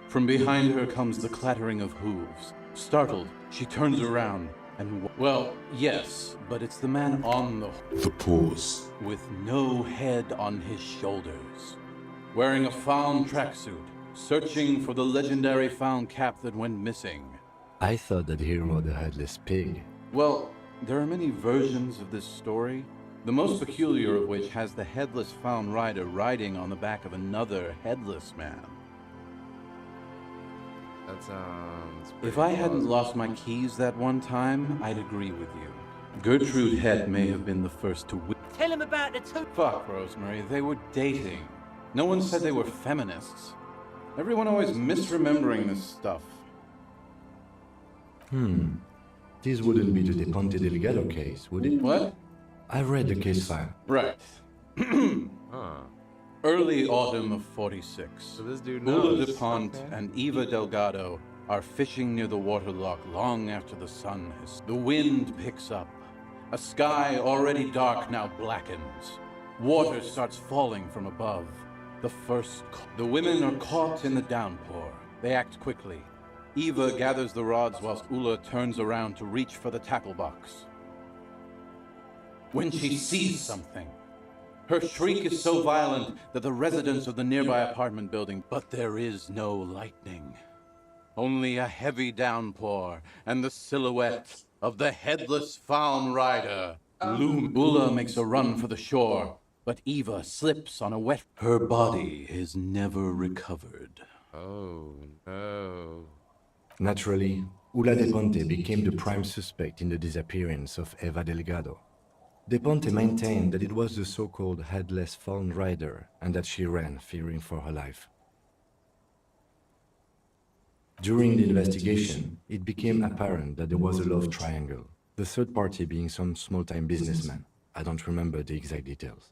From behind her comes the clattering of hooves. Startled, she turns around and, well, yes, but it's the man on the pause. With no head on his shoulders. Wearing a found tracksuit, searching for the legendary found cap that went missing. I thought that he rode a headless pig. Well, there are many versions of this story. The most peculiar of which has the headless found rider riding on the back of another headless man. That sounds If I hadn't lost my keys that one time, I'd agree with you. Gertrude Het may have been the first to Tell him about the two. Fuck, Rosemary, they were dating. No one said they were feminists. Everyone always misremembering this stuff. This wouldn't be the De Ponte Delgado case, would it? What? I read the case file. Right. Early autumn of 46. So this dude Ula knows. De Ponte and Eva Delgado are fishing near the waterlock long after the sun has... The wind picks up. A sky already dark now blackens. Water starts falling from above. The women are caught in the downpour. They act quickly. Eva gathers the rods whilst Ula turns around to reach for the tackle box. When she sees something, her shriek is so violent that the residents of the nearby apartment building, but there is no lightning. Only a heavy downpour and the silhouette of the headless faun rider loom. Ula makes a run for the shore, but Eva slips on a wet. Her body is never recovered. Oh, no. Naturally, Ula de Ponte became the prime suspect in the disappearance of Eva Delgado. De Ponte maintained that it was the so-called headless faun rider and that she ran, fearing for her life. During the investigation, it became apparent that there was a love triangle, the third party being some small-time businessman. I don't remember the exact details.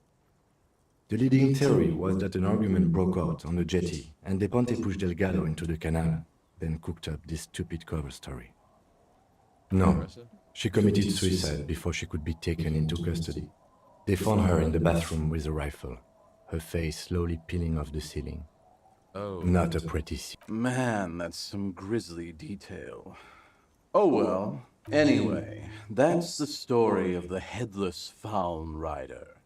The leading theory was that an argument broke out on the jetty, and De Ponte pushed Delgado into the canal, then cooked up this stupid cover story. No, she committed suicide before she could be taken into custody. They found her in the bathroom with a rifle, her face slowly peeling off the ceiling. Oh. Not a pretty scene. Man, that's some grisly detail. Oh well. Anyway, that's the story of the headless faun rider.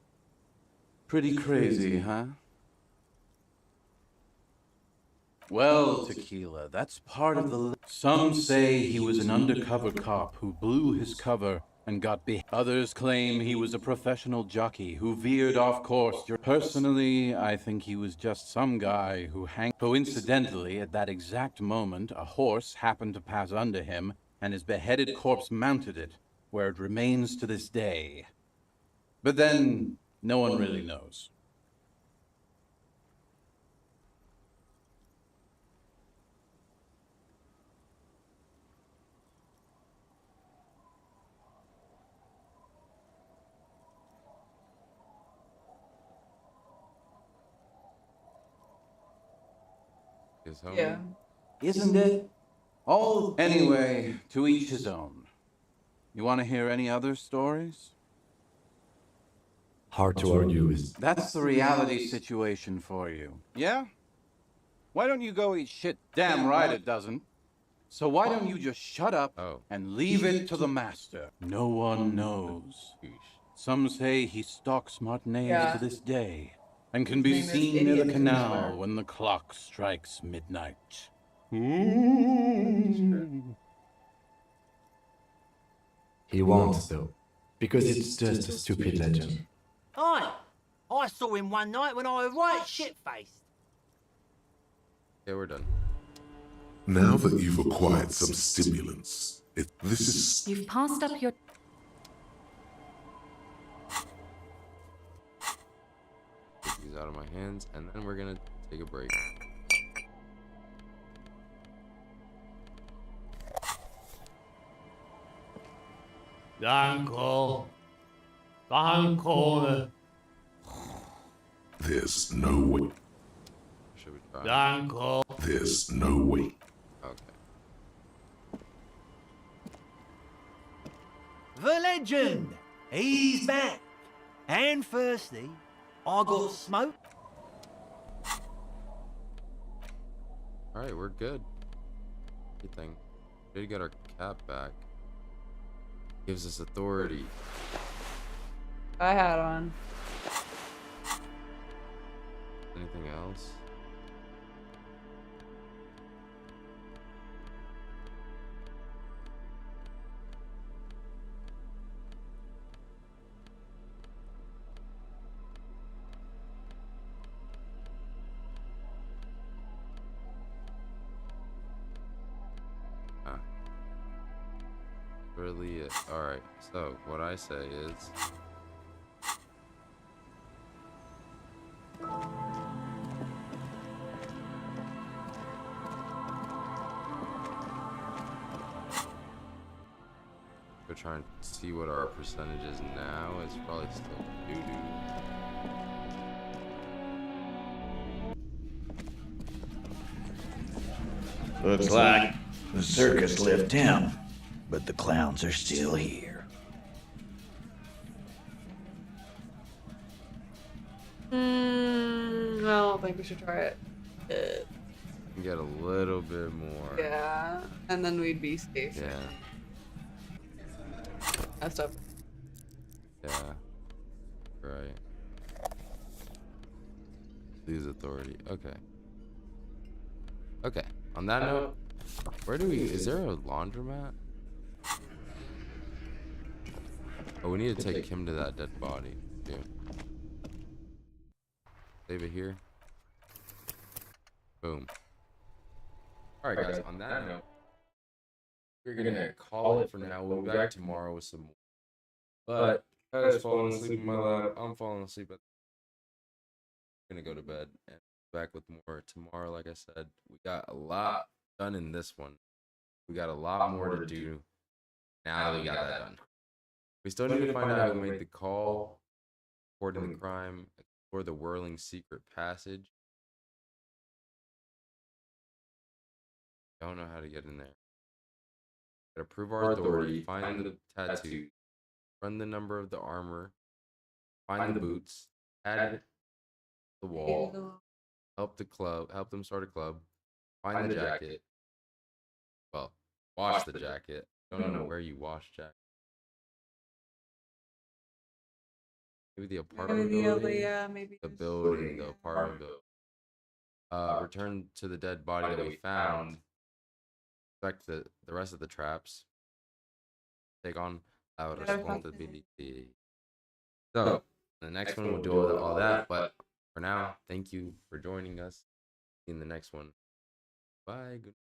Pretty crazy, huh? Well, Tequila, that's part of the... Some say he was an undercover cop who blew his cover and got Others claim he was a professional jockey who veered off course. Personally, I think he was just some guy who Coincidentally, at that exact moment, a horse happened to pass under him, and his beheaded corpse mounted it, where it remains to this day. But then, no one really knows. Yeah. Isn't it? All anyway, to each his own. You want to hear any other stories? Hard to argue is... That's the reality situation for you. Yeah? Why don't you go eat shit? Damn right it doesn't. So why don't you just shut up and leave it to the master? No one knows. Some say he stalks Martinez to this day, and can be seen near the canal when the clock strikes midnight. He won't, though, because it's just a stupid legend. I saw him one night when I was right shit-faced. Okay, we're done. Now that you've acquired some stimulants, this is... You've passed up your... Take these out of my hands, and then we're gonna take a break. Danko. There's no way. Should we try? Danko. There's no way. Okay. The legend. He's back. And firstly, I got smoke. Alright, we're good. Good thing. We did get our cap back. Gives us authority. I had on. Anything else? Really it. Alright, so what I say is go try and see what our percentage is now. It's probably still doo-doo. Looks like the circus left town, but the clowns are still here. I don't think we should try it. Get a little bit more. Yeah, and then we'd be safe. Yeah. Messed up. Yeah. Right. Lose authority. Okay. Okay. On that note, Where do we? Is there a laundromat? Oh, we need to take him to that dead body. Dude. Save it here. Boom. Alright, guys, on that note, we're gonna call it for now. We'll be back tomorrow with some more. But Tyler's falling asleep in my lap. I'm falling asleep. I'm gonna go to bed and back with more tomorrow. Like I said, we got a lot done in this one. We got a lot more to do now that we got that done. We still need to find out who made the call, report the crime, explore the whirling secret passage. Don't know how to get in there. Gotta prove our authority, find the tattoo, run the number of the armor, find the boots, add the wall, help them start a club, find the jacket. Well, wash the jacket. Don't know where you wash jacket. Maybe the apartment building. Maybe the building, the apartment building. Return to the dead body that we found. Inspect the rest of the traps. Take on our responsibility. So, the next one we'll do all that, but for now, thank you for joining us in the next one. Bye. Good